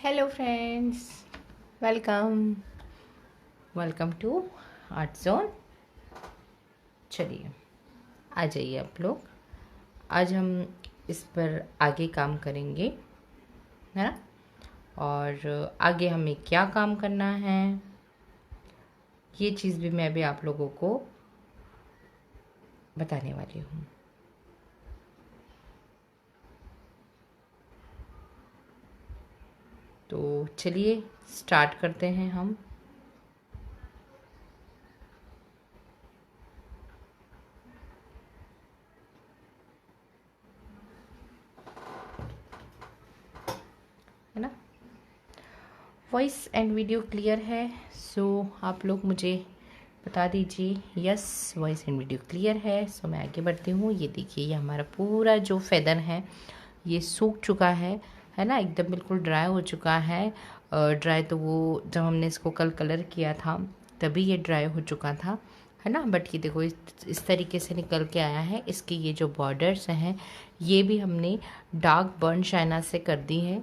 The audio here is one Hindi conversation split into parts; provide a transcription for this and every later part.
Hello friends, welcome welcome to art zone. चलिए आ जाइए आप लोग। आज हम इस पर आगे काम करेंगे, है ना। और आगे हमें क्या काम करना है ये चीज़ भी मैं अभी आप लोगों को बताने वाली हूँ। तो चलिए स्टार्ट करते हैं हम। है ना। वॉइस एंड वीडियो क्लियर है, सो आप लोग मुझे बता दीजिए। Yes, voice and video clear है, सो मैं आगे बढ़ती हूँ। ये देखिए, ये हमारा पूरा जो फेदर है ये सूख चुका है ना, एकदम बिल्कुल ड्राई हो चुका है। ड्राई तो वो जब हमने इसको कल कलर किया था तभी ये ड्राई हो चुका था, है ना। बट ये देखो इस तरीके से निकल के आया है। इसके ये जो बॉर्डर्स हैं ये भी हमने डार्क बर्न शाइना से कर दी है,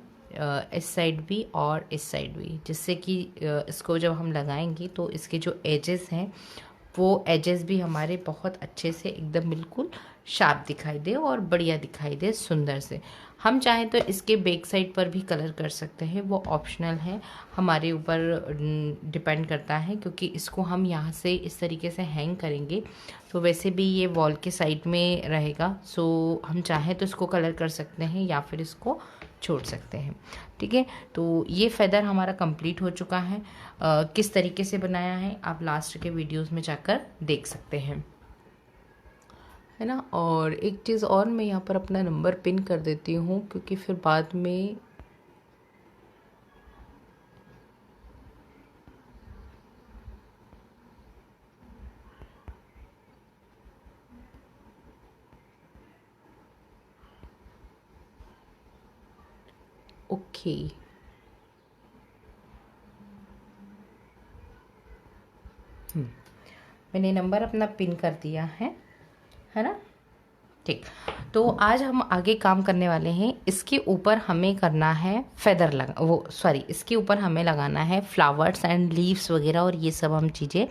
इस साइड भी और इस साइड भी, जिससे कि इसको जब हम लगाएंगे तो इसके जो एजेस हैं वो एजेस भी हमारे बहुत अच्छे से एकदम बिल्कुल शार्प दिखाई दे और बढ़िया दिखाई दे, सुंदर से। हम चाहें तो इसके बैक साइड पर भी कलर कर सकते हैं, वो ऑप्शनल है, हमारे ऊपर डिपेंड करता है। क्योंकि इसको हम यहाँ से इस तरीके से हैंग करेंगे तो वैसे भी ये वॉल के साइड में रहेगा। सो हम चाहें तो इसको कलर कर सकते हैं या फिर इसको छोड़ सकते हैं। ठीक है, तो ये फेदर हमारा कंप्लीट हो चुका है। किस तरीके से बनाया है आप लास्ट के वीडियोस में जाकर देख सकते हैं, है ना। और एक चीज़ और, मैं यहाँ पर अपना नंबर पिन कर देती हूँ क्योंकि फिर बाद में ओके। मैंने नंबर अपना पिन कर दिया है ना। ठीक, तो आज हम आगे काम करने वाले हैं। इसके ऊपर हमें करना है फेदर लगा, वो सॉरी, इसके ऊपर हमें लगाना है फ्लावर्स एंड लीव्स वगैरह, और ये सब हम चीज़ें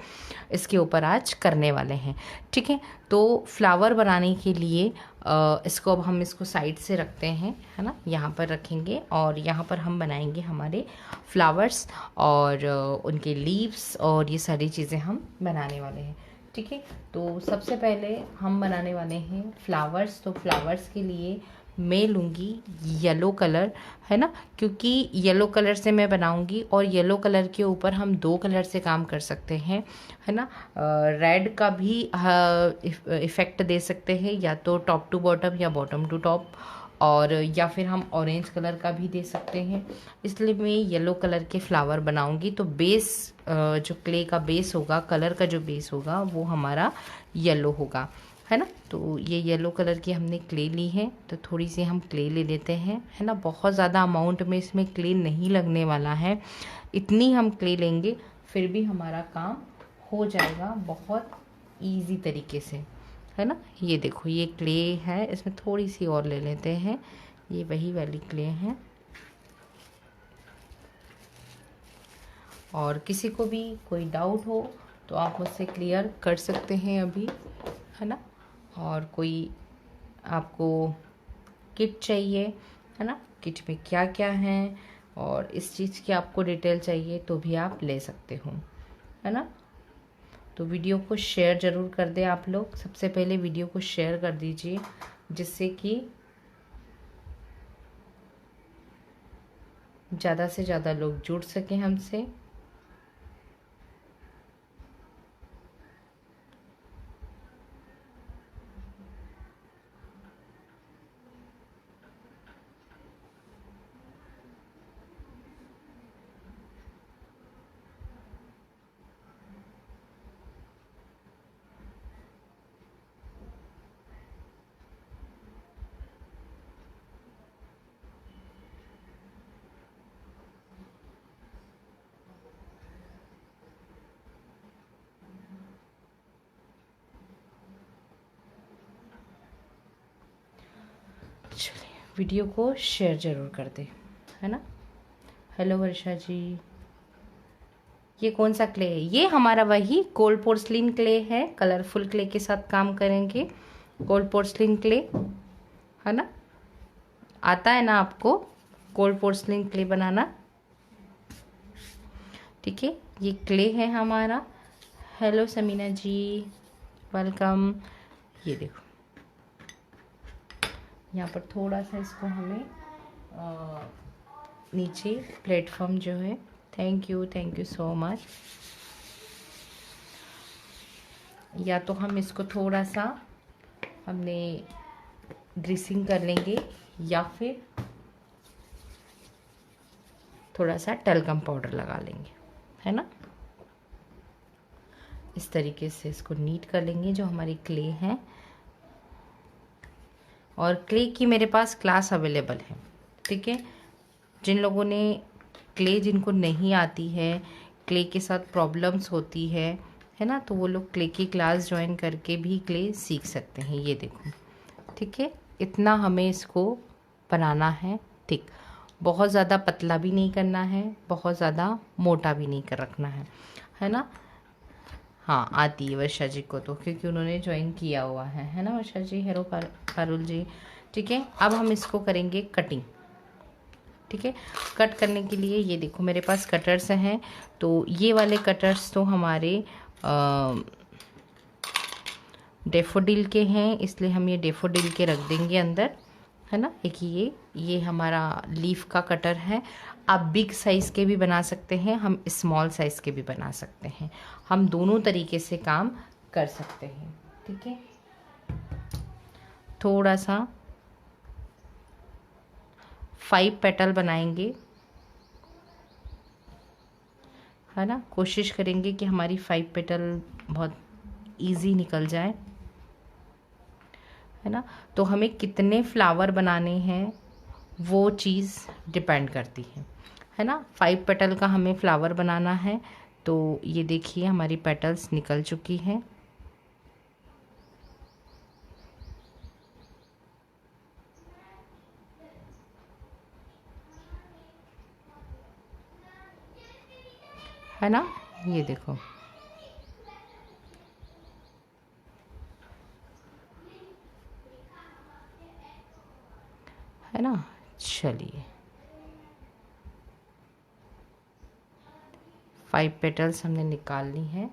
इसके ऊपर आज करने वाले हैं। ठीक है, तो फ्लावर बनाने के लिए इसको अब हम इसको साइड से रखते हैं, है ना। यहाँ पर रखेंगे और यहाँ पर हम बनाएंगे हमारे फ्लावर्स और उनके लीव्स, और ये सारी चीज़ें हम बनाने वाले हैं। ठीक है, तो सबसे पहले हम बनाने वाले हैं फ्लावर्स। तो फ्लावर्स के लिए मैं लूँगी येलो कलर, है ना। क्योंकि येलो कलर से मैं बनाऊँगी और येलो कलर के ऊपर हम दो कलर से काम कर सकते हैं, है ना। रेड का भी इफ़ेक्ट दे सकते हैं, या तो टॉप टू बॉटम या बॉटम टू टॉप, और या फिर हम ऑरेंज कलर का भी दे सकते हैं। इसलिए मैं येलो कलर के फ्लावर बनाऊंगी। तो बेस जो क्ले का बेस होगा, कलर का जो बेस होगा वो हमारा येलो होगा, है ना। तो ये येलो कलर की हमने क्ले ली है, तो थोड़ी सी हम क्ले ले लेते हैं, है ना। बहुत ज़्यादा अमाउंट में इसमें क्ले नहीं लगने वाला है, इतनी हम क्ले लेंगे फिर भी हमारा काम हो जाएगा बहुत इजी तरीके से, है ना। ये देखो, ये क्ले है, इसमें थोड़ी सी और ले लेते हैं, ये वही वाली क्ले है। और किसी को भी कोई डाउट हो तो आप मुझसे क्लियर कर सकते हैं अभी, है ना। और कोई आपको किट चाहिए, है ना, किट में क्या क्या है और इस चीज़ की आपको डिटेल चाहिए तो भी आप ले सकते हो, है ना। तो वीडियो को शेयर ज़रूर कर दें आप लोग। सबसे पहले वीडियो को शेयर कर दीजिए जिससे कि ज़्यादा से ज़्यादा लोग जुड़ सकें हमसे। चलिए वीडियो को शेयर ज़रूर कर दें, है ना। हेलो वर्षा जी। ये कौन सा क्ले है? ये हमारा वही गोल्ड पोर्सलिन क्ले है। कलरफुल क्ले के साथ काम करेंगे। गोल्ड पोर्सलिन क्ले है ना, आता है ना आपको गोल्ड पोर्सलिन क्ले बनाना? ठीक है, ये क्ले है हमारा। हेलो समीना जी, वेलकम। ये देखो, यहाँ पर थोड़ा सा इसको हमें नीचे प्लेटफॉर्म जो है, थैंक यू सो मच। या तो हम इसको थोड़ा सा हमने ग्रीसिंग कर लेंगे या फिर थोड़ा सा टलगम पाउडर लगा लेंगे, है ना। इस तरीके से इसको नीट कर लेंगे जो हमारी क्ले है। और क्ले की मेरे पास क्लास अवेलेबल है, ठीक है। जिन लोगों ने क्ले, जिनको नहीं आती है, क्ले के साथ प्रॉब्लम्स होती है ना, तो वो लोग क्ले की क्लास ज्वाइन करके भी क्ले सीख सकते हैं। ये देखो, ठीक है, इतना हमें इसको बनाना है। ठीक, बहुत ज़्यादा पतला भी नहीं करना है, बहुत ज़्यादा मोटा भी नहीं कर रखना है ना। हाँ, आती है वर्षा जी को तो, क्योंकि उन्होंने ज्वाइन किया हुआ है ना वर्षा जी। हेलो पारुल जी। ठीक है, अब हम इसको करेंगे कटिंग। ठीक है, कट करने के लिए ये देखो मेरे पास कटर्स हैं। तो ये वाले कटर्स तो हमारे डेफोडिल के हैं, इसलिए हम ये डेफोडिल के रख देंगे अंदर, है ना। एक ये हमारा लीफ का कटर है। आप बिग साइज़ के भी बना सकते हैं, हम स्मॉल साइज़ के भी बना सकते हैं, हम दोनों तरीके से काम कर सकते हैं। ठीक है, थोड़ा सा 5 पेटल बनाएंगे, है ना। कोशिश करेंगे कि हमारी 5 पेटल बहुत इजी निकल जाए, है ना। तो हमें कितने फ्लावर बनाने हैं वो चीज़ डिपेंड करती है ना। 5 पेटल का हमें फ्लावर बनाना है। तो ये देखिए हमारी पेटल्स निकल चुकी हैं। है ना, ये देखो, है ना। चलिए, 5 पेटल्स हमने निकाल ली हैं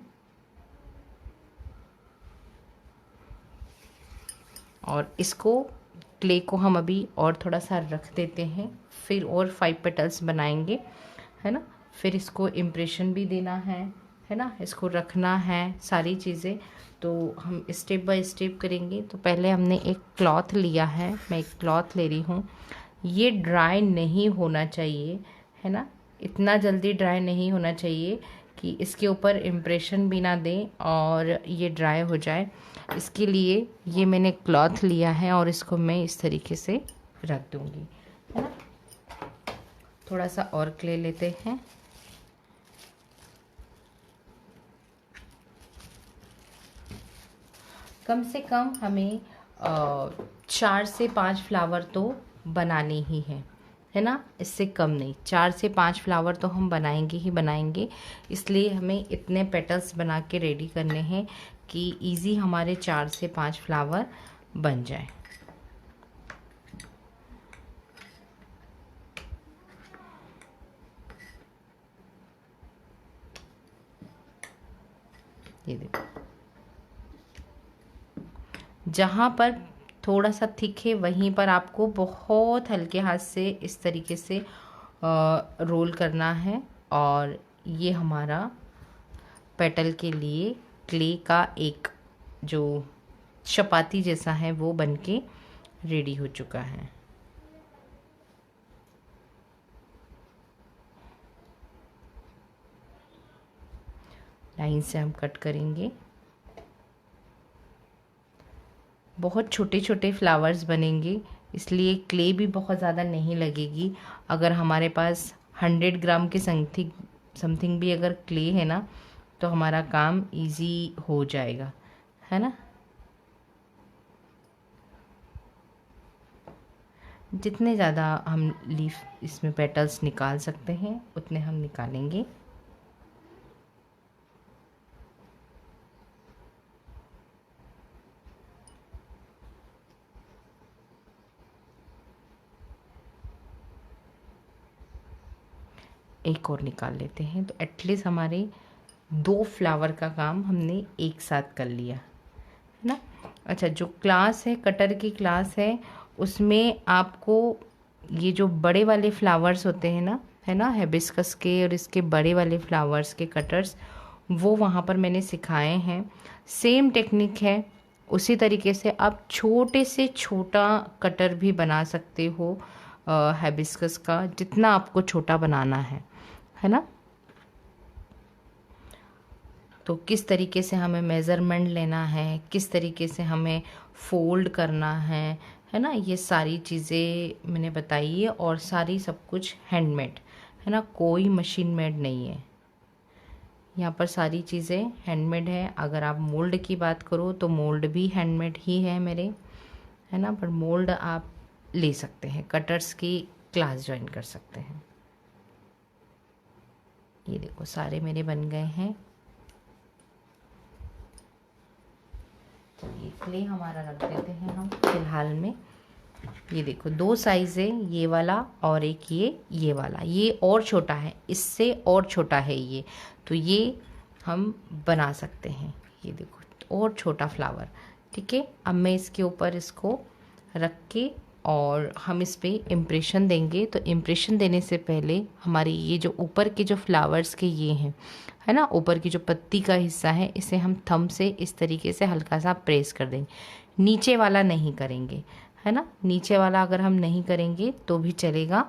और इसको क्ले को हम अभी और थोड़ा सा रख देते हैं, फिर और 5 पेटल्स बनाएंगे, है ना। फिर इसको इम्प्रेशन भी देना है ना, इसको रखना है सारी चीज़ें। तो हम स्टेप बाय स्टेप करेंगे। तो पहले हमने एक क्लॉथ लिया है, मैं एक क्लॉथ ले रही हूँ। ये ड्राई नहीं होना चाहिए, है ना, इतना जल्दी ड्राई नहीं होना चाहिए कि इसके ऊपर इम्प्रेशन भी ना दें और ये ड्राई हो जाए। इसके लिए ये मैंने क्लॉथ लिया है और इसको मैं इस तरीके से रख दूँगी, है ना। थोड़ा सा और क्ले लेते हैं। कम से कम हमें 4 से 5 फ्लावर तो बनाने ही है ना, इससे कम नहीं। 4 से 5 फ्लावर तो हम बनाएंगे ही बनाएंगे, इसलिए हमें इतने पेटल्स बना के रेडी करने हैं कि इजी हमारे 4 से 5 फ्लावर बन जाए। ये देखो, जहाँ पर थोड़ा सा थिक है वहीं पर आपको बहुत हल्के हाथ से इस तरीके से रोल करना है। और ये हमारा पेटल के लिए क्ले का एक जो चपाती जैसा है वो बनके रेडी हो चुका है। लाइन से हम कट करेंगे। बहुत छोटे छोटे फ्लावर्स बनेंगे, इसलिए क्ले भी बहुत ज़्यादा नहीं लगेगी। अगर हमारे पास 100 ग्राम के समथिंग भी अगर क्ले है ना, तो हमारा काम इजी हो जाएगा, है ना। जितने ज़्यादा हम लीफ इसमें पेटल्स निकाल सकते हैं उतने हम निकालेंगे। एक और निकाल लेते हैं, तो एटलीस्ट हमारे 2 फ्लावर का काम हमने एक साथ कर लिया, है ना। अच्छा, जो क्लास है, कटर की क्लास है, उसमें आपको ये जो बड़े वाले फ्लावर्स होते हैं ना, है ना, हिबिस्कस के और इसके बड़े वाले फ्लावर्स के कटर्स, वो वहाँ पर मैंने सिखाए हैं। सेम टेक्निक है, उसी तरीके से आप छोटे से छोटा कटर भी बना सकते हो हिबिस्कस का, जितना आपको छोटा बनाना है ना। तो किस तरीके से हमें मेज़रमेंट लेना है, किस तरीके से हमें फोल्ड करना है ना, ये सारी चीज़ें मैंने बताई है। और सारी सब कुछ हैंडमेड है ना, कोई मशीन मेड नहीं है। यहाँ पर सारी चीज़ें हैंडमेड है। अगर आप मोल्ड की बात करो तो मोल्ड भी हैंडमेड ही है मेरे, है ना। पर मोल्ड आप ले सकते हैं, कटर्स की क्लास ज्वाइन कर सकते हैं। ये देखो सारे मेरे बन गए हैं। चलिए क्ले हमारा रख देते हैं हम फिलहाल में। ये देखो 2 साइज़ है, ये वाला और एक ये वाला। ये और छोटा है, इससे और छोटा है ये, तो ये हम बना सकते हैं। ये देखो और छोटा फ्लावर, ठीक है। अब मैं इसके ऊपर इसको रख के और हम इस पे इम्प्रेशन देंगे। तो इम्प्रेशन देने से पहले हमारे ये जो ऊपर के जो फ्लावर्स के ये हैं, है ना, ऊपर की जो पत्ती का हिस्सा है, इसे हम थंब से इस तरीके से हल्का सा प्रेस कर देंगे। नीचे वाला नहीं करेंगे, है ना। नीचे वाला अगर हम नहीं करेंगे तो भी चलेगा।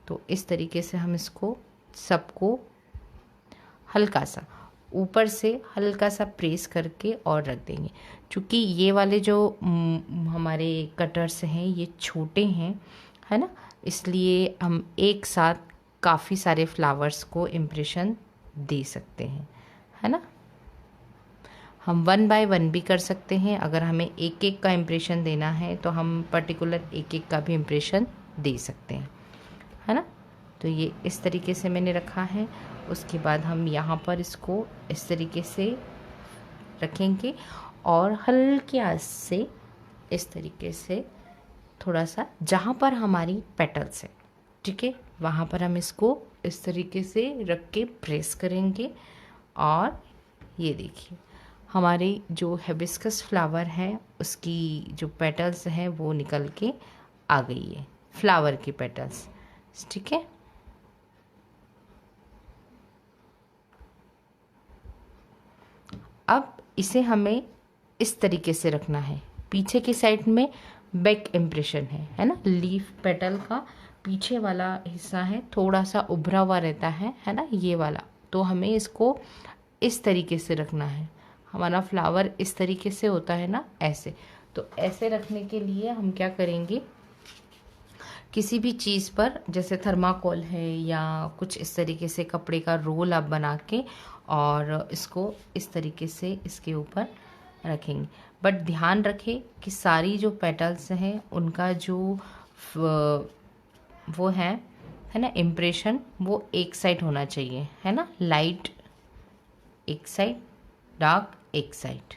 तो इस तरीके से हम इसको सबको हल्का सा ऊपर से हल्का सा प्रेस करके और रख देंगे। क्योंकि ये वाले जो हमारे कटर्स हैं ये छोटे हैं, है ना, इसलिए हम एक साथ काफ़ी सारे फ्लावर्स को इम्प्रेशन दे सकते हैं, है ना। हम 1 बाय 1 भी कर सकते हैं। अगर हमें एक एक का इम्प्रेशन देना है तो हम पर्टिकुलर एक एक का भी इम्प्रेशन दे सकते हैं, है ना। तो ये इस तरीके से मैंने रखा है। उसके बाद हम यहाँ पर इसको इस तरीके से रखेंगे और हल्के आंच से इस तरीके से थोड़ा सा जहाँ पर हमारी पेटल्स है, ठीक है, वहाँ पर हम इसको इस तरीके से रख के प्रेस करेंगे। और ये देखिए हमारी जो हिबिस्कस फ्लावर है उसकी जो पेटल्स हैं वो निकल के आ गई है, फ्लावर की पेटल्स, ठीक है। अब इसे हमें इस तरीके से रखना है। पीछे की साइड में बैक इम्प्रेशन है ना, लीफ पेटल का पीछे वाला हिस्सा है थोड़ा सा उभरा हुआ रहता है ना, ये वाला। तो हमें इसको इस तरीके से रखना है। हमारा फ्लावर इस तरीके से होता है ना, ऐसे। तो ऐसे रखने के लिए हम क्या करेंगे, किसी भी चीज़ पर जैसे थर्माकोल है या कुछ इस तरीके से कपड़े का रोल आप बना के और इसको इस तरीके से इसके ऊपर रखेंगे। बट ध्यान रखें कि सारी जो पेटल्स हैं उनका जो वो है ना इम्प्रेशन, वो एक साइड होना चाहिए, है ना। लाइट एक साइड, डार्क एक साइड,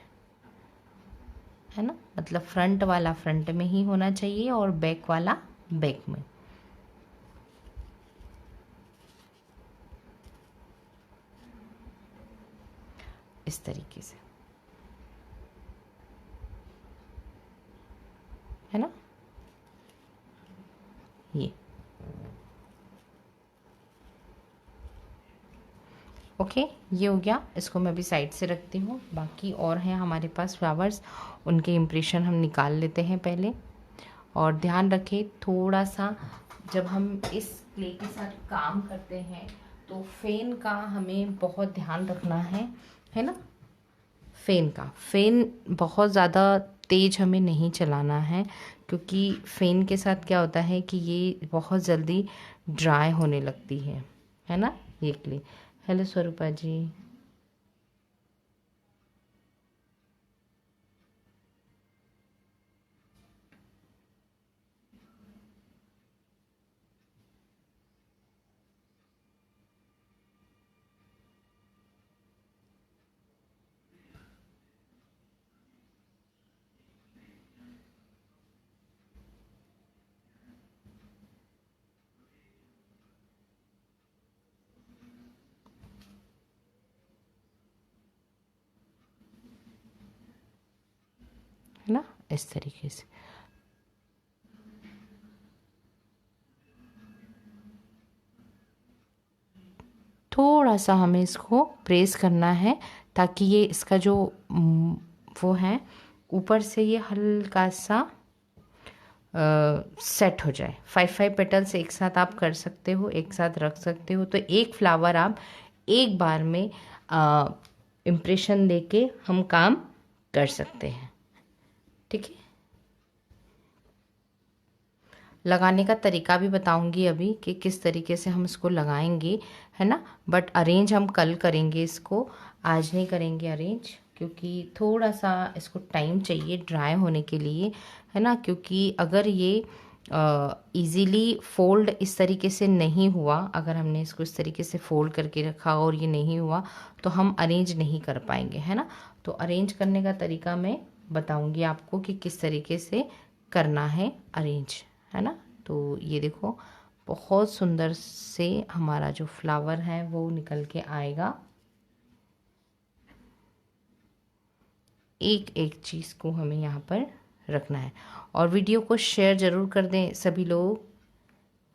है ना। मतलब फ्रंट वाला फ्रंट में ही होना चाहिए और बैक वाला बैक में। इस तरीके से, है ना। ये ओके, ये हो गया। इसको मैं अभी साइड से रखती हूँ। बाकी और हैं हमारे पास फ्लावर्स, उनके इम्प्रेशन हम निकाल लेते हैं पहले। और ध्यान रखें थोड़ा सा, जब हम इस क्ले के साथ काम करते हैं तो फेन का हमें बहुत ध्यान रखना है ना। फेन बहुत ज़्यादा तेज़ हमें नहीं चलाना है, क्योंकि फेन के साथ क्या होता है कि ये बहुत जल्दी ड्राई होने लगती है ना ये क्ले। हेलो स्वरूपा जी। है ना, इस तरीके से। थोड़ा सा हमें इसको प्रेस करना है ताकि ये इसका जो वो है ऊपर से ये हल्का सा सेट हो जाए। 5 पेटल्स एक साथ आप कर सकते हो, एक साथ रख सकते हो। तो एक फ्लावर आप एक बार में इम्प्रेशन देके हम काम कर सकते हैं। ठीक है, लगाने का तरीका भी बताऊंगी अभी कि किस तरीके से हम इसको लगाएंगे, है ना। बट अरेंज हम कल करेंगे इसको, आज नहीं करेंगे अरेंज, क्योंकि थोड़ा सा इसको टाइम चाहिए ड्राई होने के लिए, है ना। क्योंकि अगर ये इजीली फोल्ड इस तरीके से नहीं हुआ, अगर हमने इसको इस तरीके से फोल्ड करके रखा और ये नहीं हुआ तो हम अरेंज नहीं कर पाएंगे, है ना। तो अरेंज करने का तरीका मैं बताऊंगी आपको कि किस तरीके से करना है अरेंज, है ना। तो ये देखो बहुत सुंदर से हमारा जो फ्लावर है वो निकल के आएगा। एक एक चीज़ को हमें यहाँ पर रखना है और वीडियो को शेयर ज़रूर कर दें सभी लोग,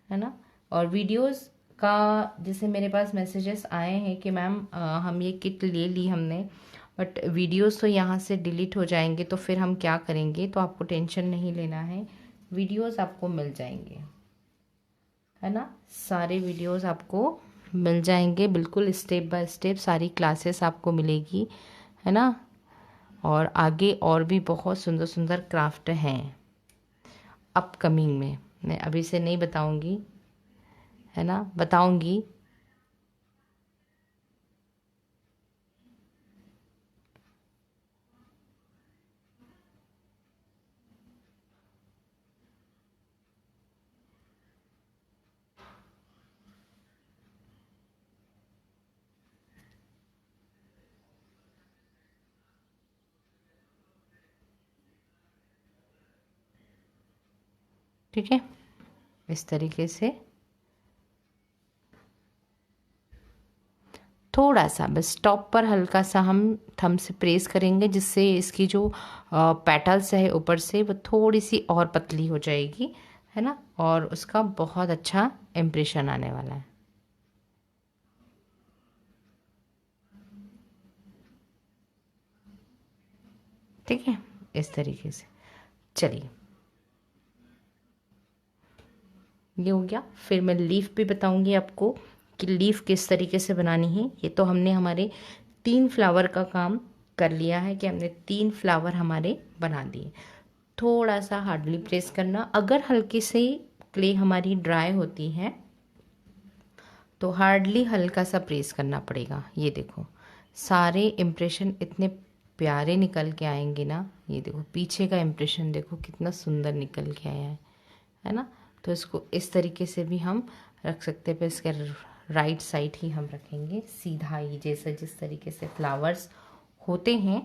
है ना। और वीडियोस का जैसे मेरे पास मैसेजेस आए हैं कि मैम हम ये किट ले ली हमने, बट वीडियोस तो यहाँ से डिलीट हो जाएंगे तो फिर हम क्या करेंगे। तो आपको टेंशन नहीं लेना है, वीडियोस आपको मिल जाएंगे, है ना। सारे वीडियोस आपको मिल जाएंगे, बिल्कुल स्टेप बाय स्टेप सारी क्लासेस आपको मिलेगी, है ना। और आगे और भी बहुत सुंदर सुंदर क्राफ्ट हैं अपकमिंग में, मैं अभी से नहीं बताऊंगी, है ना, बताऊंगी। ठीक है, इस तरीके से थोड़ा सा बस टॉप पर हल्का सा हम थंब से प्रेस करेंगे, जिससे इसकी जो पेटल्स है ऊपर से वो थोड़ी सी और पतली हो जाएगी, है ना। और उसका बहुत अच्छा इम्प्रेशन आने वाला है। ठीक है, इस तरीके से। चलिए, ये हो गया। फिर मैं लीफ भी बताऊंगी आपको कि लीफ किस तरीके से बनानी है। ये तो हमने हमारे 3 फ्लावर का काम कर लिया है कि हमने 3 फ्लावर हमारे बना दिए। थोड़ा सा हार्डली प्रेस करना, अगर हल्की से क्ले हमारी ड्राई होती है तो हार्डली हल्का सा प्रेस करना पड़ेगा। ये देखो सारे इम्प्रेशन इतने प्यारे निकल के आएंगे ना। ये देखो पीछे का इम्प्रेशन देखो कितना सुंदर निकल के आया है ना। तो इसको इस तरीके से भी हम रख सकते हैं, पर इसके राइट साइड ही हम रखेंगे, सीधा ही, जैसे जिस तरीके से फ्लावर्स होते हैं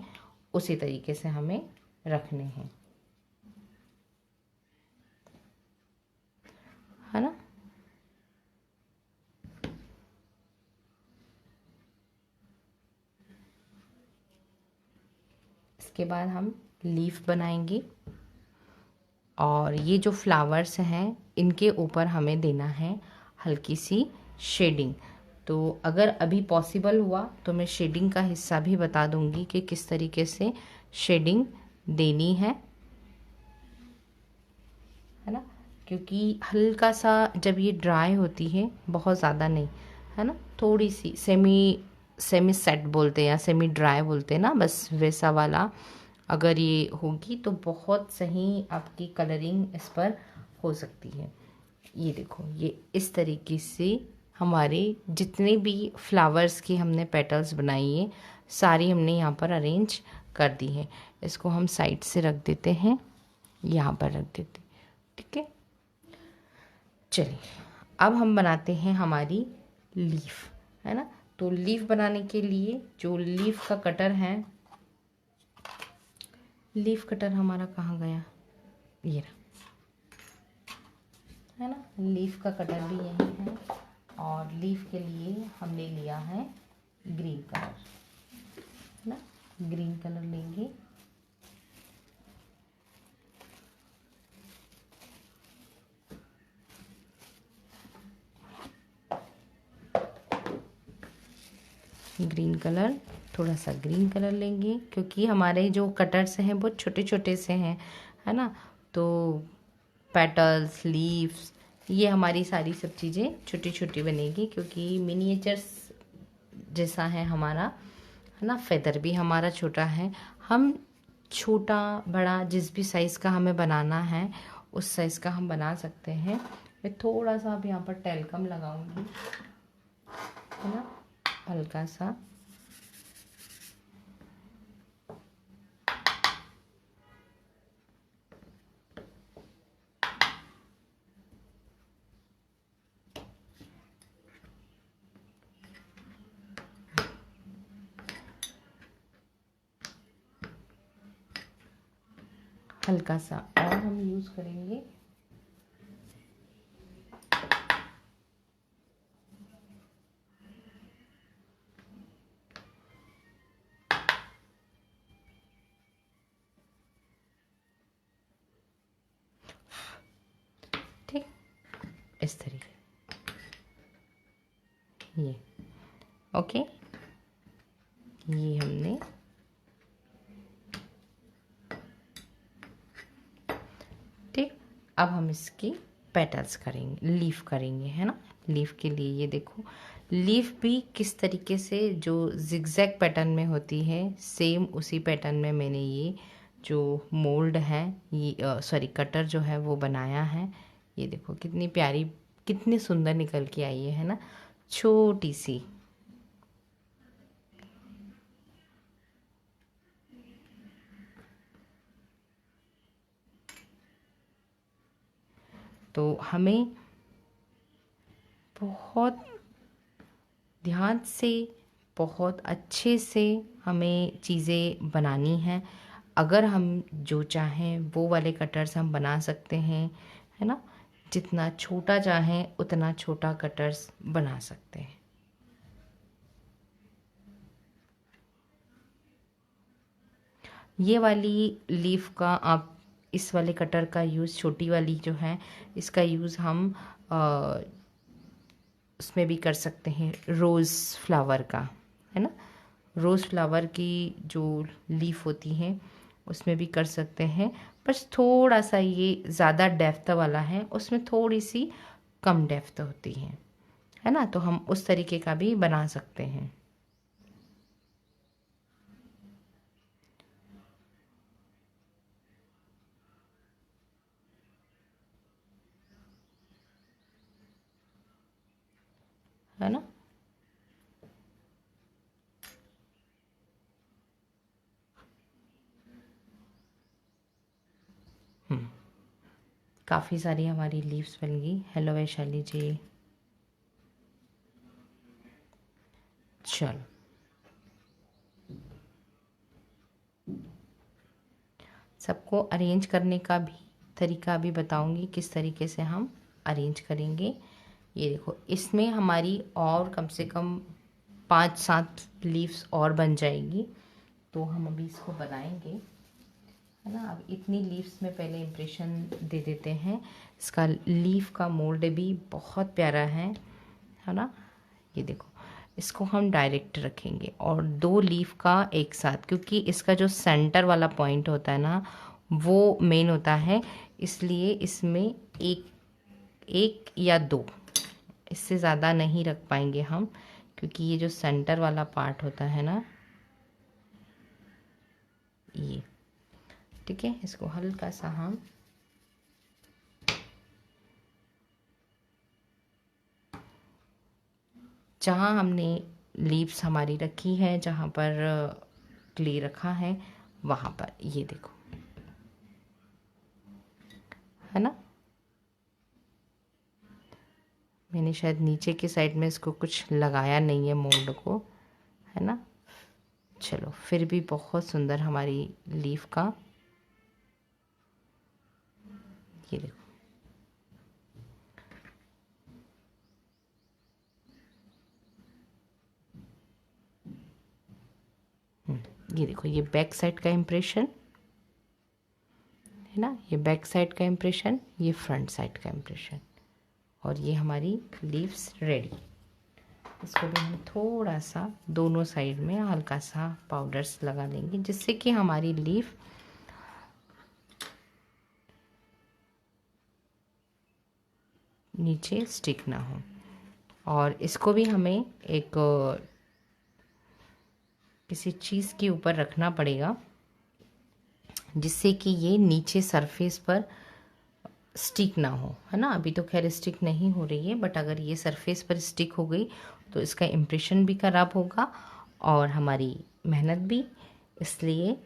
उसी तरीके से हमें रखने हैं, है ना। इसके बाद हम लीफ बनाएंगे और ये जो फ्लावर्स हैं इनके ऊपर हमें देना है हल्की सी शेडिंग। तो अगर अभी पॉसिबल हुआ तो मैं शेडिंग का हिस्सा भी बता दूंगी कि किस तरीके से शेडिंग देनी है ना। क्योंकि हल्का सा जब ये ड्राई होती है, बहुत ज़्यादा नहीं, है ना, थोड़ी सी सेमी सेमी सेट बोलते हैं या सेमी ड्राई बोलते हैं ना, बस वैसा वाला अगर ये होगी तो बहुत सही आपकी कलरिंग इस पर हो सकती है। ये देखो ये इस तरीके से हमारे जितने भी फ्लावर्स की हमने पेटल्स बनाई है सारी हमने यहाँ पर अरेंज कर दी है। इसको हम साइड से रख देते हैं, यहाँ पर रख देते हैं। ठीक है, चलिए अब हम बनाते हैं हमारी लीफ, है ना। तो लीफ बनाने के लिए जो लीफ का कटर है, लीफ कटर हमारा कहाँ गया, ये रहा, है ना। लीफ का कटर भी यही है और लीफ के लिए हमने लिया है ग्रीन कलर, है ना। ग्रीन कलर लेंगे ग्रीन कलर, थोड़ा सा ग्रीन कलर लेंगे क्योंकि हमारे जो कटर्स हैं बहुत छोटे छोटे से हैं, है ना। तो पेटल्स, लीव्स, ये हमारी सारी सब चीज़ें छोटी छोटी बनेगी क्योंकि मिनिएचर्स जैसा है हमारा, है ना। फेदर भी हमारा छोटा है। हम छोटा बड़ा जिस भी साइज़ का हमें बनाना है उस साइज़ का हम बना सकते हैं। मैं थोड़ा सा अब यहाँ पर टेल्कम लगाऊंगी, है ना, हल्का सा। हल्का सा और हम यूज़ करेंगे ठीक, इस तरीके, ये ओके। ये हमने ठीक। अब हम इसकी पेटल्स करेंगे, लीफ करेंगे, है ना। लीफ के लिए ये देखो, लीफ भी किस तरीके से जो जिगजैग पैटर्न में होती है सेम उसी पैटर्न में मैंने ये जो मोल्ड है, ये सॉरी कटर जो है वो बनाया है। ये देखो कितनी प्यारी, कितनी सुंदर निकल के आई है ना, छोटी सी। तो हमें बहुत ध्यान से, बहुत अच्छे से हमें चीज़ें बनानी हैं। अगर हम जो चाहें वो वाले कटर्स हम बना सकते हैं, है ना। जितना छोटा चाहें उतना छोटा कटर्स बना सकते हैं। ये वाली लीफ का आप इस वाले कटर का यूज़, छोटी वाली जो है इसका यूज़ हम उसमें भी कर सकते हैं, रोज़ फ्लावर का, है ना। रोज़ फ्लावर की जो लीफ होती हैं उसमें भी कर सकते हैं। बस थोड़ा सा ये ज़्यादा डेप्थ वाला है, उसमें थोड़ी सी कम डेप्थ होती है ना। तो हम उस तरीके का भी बना सकते हैं। है ना। काफ़ी सारी हमारी लीव्स बन गई। हेलो वैशाली जी। चलो, सबको अरेंज करने का भी तरीका भी बताऊंगी किस तरीके से हम अरेंज करेंगे। ये देखो, इसमें हमारी और कम से कम 5-7 लीव्स और बन जाएगी। तो हम अभी इसको बनाएंगे, है ना। अब इतनी लीव्स में पहले इम्प्रेशन दे देते हैं। इसका लीफ का मोल्ड भी बहुत प्यारा है ना। ये देखो, इसको हम डायरेक्ट रखेंगे और 2 लीफ का एक साथ, क्योंकि इसका जो सेंटर वाला पॉइंट होता है ना वो मेन होता है, इसलिए इसमें एक एक या 2, इससे ज़्यादा नहीं रख पाएंगे हम, क्योंकि ये जो सेंटर वाला पार्ट होता है ना, ये ठीक है। इसको हल्का सा हम जहाँ हमने लीव्स हमारी रखी है, जहाँ पर क्ले रखा है वहाँ पर, ये देखो, है ना। मैंने शायद नीचे की साइड में इसको कुछ लगाया नहीं है मोल्ड को, है ना। चलो, फिर भी बहुत सुंदर हमारी लीफ का, ये देखो। ये देखो, ये बैक साइड का इम्प्रेशन है ना, ये बैक साइड का इम्प्रेशन, ये फ्रंट साइड का इम्प्रेशन, और ये हमारी लीव्स रेडी। इसको भी हम थोड़ा सा दोनों साइड में हल्का सा पाउडर्स लगा लेंगे, जिससे कि हमारी लीफ नीचे स्टिक ना हो। और इसको भी हमें एक किसी चीज़ के ऊपर रखना पड़ेगा, जिससे कि ये नीचे सरफेस पर स्टिक ना हो, है ना। अभी तो खैर स्टिक नहीं हो रही है, बट अगर ये सरफेस पर स्टिक हो गई तो इसका इम्प्रेशन भी ख़राब होगा और हमारी मेहनत भी। इसलिए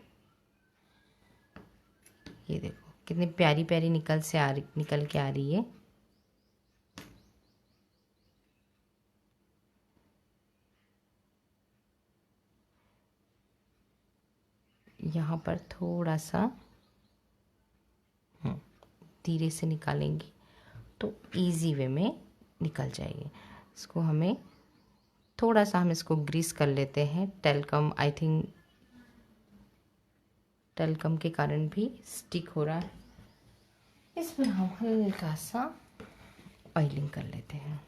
ये देखो कितनी प्यारी प्यारी निकल के आ रही है। यहाँ पर थोड़ा सा धीरे से निकालेंगे तो इजी वे में निकल जाएगी। इसको हमें थोड़ा सा हम इसको ग्रीस कर लेते हैं। टेलकम, आई थिंक टेलकम के कारण भी स्टिक हो रहा है। इस पर हम हल्का सा ऑयलिंग कर लेते हैं।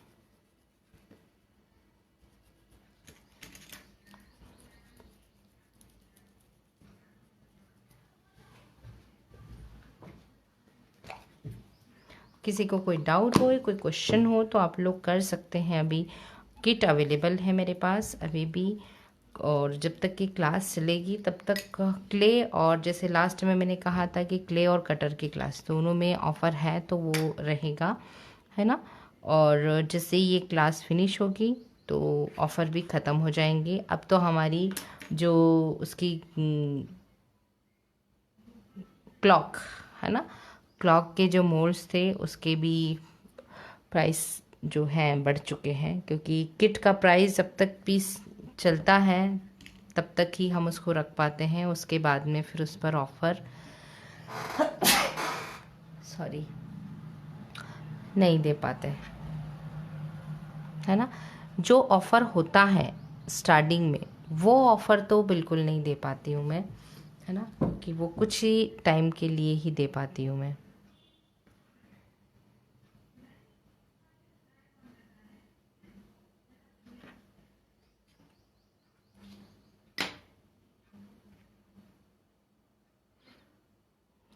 किसी को कोई डाउट हो, कोई क्वेश्चन हो तो आप लोग कर सकते हैं। अभी किट अवेलेबल है मेरे पास अभी भी, और जब तक की क्लास चलेगी तब तक क्ले और जैसे लास्ट में मैंने कहा था कि क्ले और कटर की क्लास दोनों में ऑफ़र है तो वो रहेगा, है ना। और जैसे ये क्लास फिनिश होगी तो ऑफ़र भी ख़त्म हो जाएंगे। अब तो हमारी जो उसकी क्लॉक है ना, क्लॉक के जो मोल्ड्स थे उसके भी प्राइस जो हैं बढ़ चुके हैं, क्योंकि किट का प्राइस जब तक पीस चलता है तब तक ही हम उसको रख पाते हैं। उसके बाद में फिर उस पर ऑफ़र सॉरी नहीं दे पाते, है ना। जो ऑफ़र होता है स्टार्टिंग में वो ऑफ़र तो बिल्कुल नहीं दे पाती हूँ मैं, है ना, कि वो कुछ ही टाइम के लिए ही दे पाती हूँ मैं।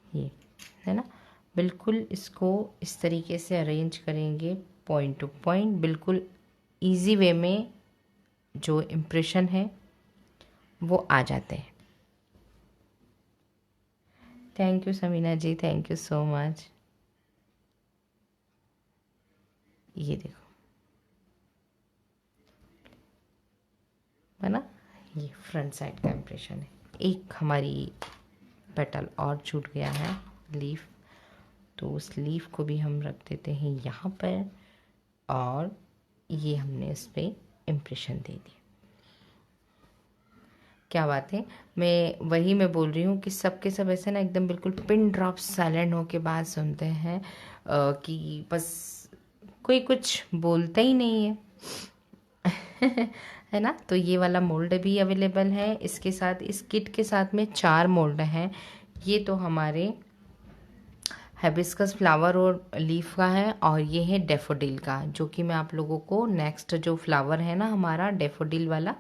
ये है ना, बिल्कुल इसको इस तरीके से अरेंज करेंगे पॉइंट टू पॉइंट, बिल्कुल इजी वे में जो इम्प्रेशन है वो आ जाते हैं। Thank you Samina ji, thank you so much. ये देखो है ना, ये फ्रंट साइड का इम्प्रेशन है। एक हमारी पेटल और छूट गया है लीफ, तो उस लीफ को भी हम रख देते हैं यहाँ पर, और ये हमने इस पर इम्प्रेशन दे दिया। क्या बात है, मैं बोल रही हूँ कि सब के सब ऐसे ना एकदम बिल्कुल पिन ड्रॉप साइलेंट हो के बाद सुनते हैं कि बस कोई कुछ बोलता ही नहीं है है ना। तो ये वाला मोल्ड भी अवेलेबल है इसके साथ, इस किट के साथ में 4 मोल्ड हैं। ये तो हमारे हिबिस्कस फ्लावर और लीफ का है, और ये है डेफोडिल का, जो कि मैं आप लोगों को नेक्स्ट जो फ्लावर है ना हमारा डेफोडिल वाला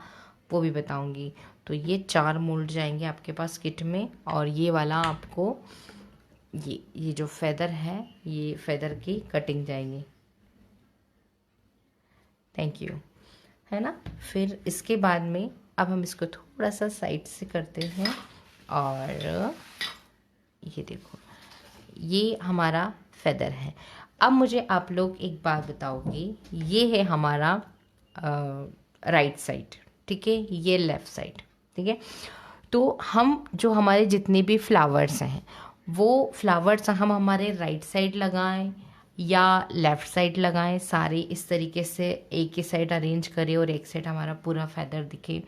वो भी बताऊंगी। तो ये 4 मोल्ड जाएंगे आपके पास किट में, और ये वाला आपको ये जो फेदर है ये फेदर की कटिंग जाएंगी। थैंक यू, है ना। फिर इसके बाद में अब हम इसको थोड़ा सा साइड से करते हैं, और ये देखो ये हमारा फेदर है। अब मुझे आप लोग एक बात बताओगे, ये है हमारा राइट साइड, ठीक है, ये लेफ़्ट साइड, ठीक है। तो हम जो हमारे जितने भी फ्लावर्स हैं वो फ्लावर्स हम हमारे राइट साइड लगाएं या लेफ़्ट साइड लगाएं, सारे इस तरीके से एक ही साइड अरेंज करें और एक साइड हमारा पूरा फेदर दिखे,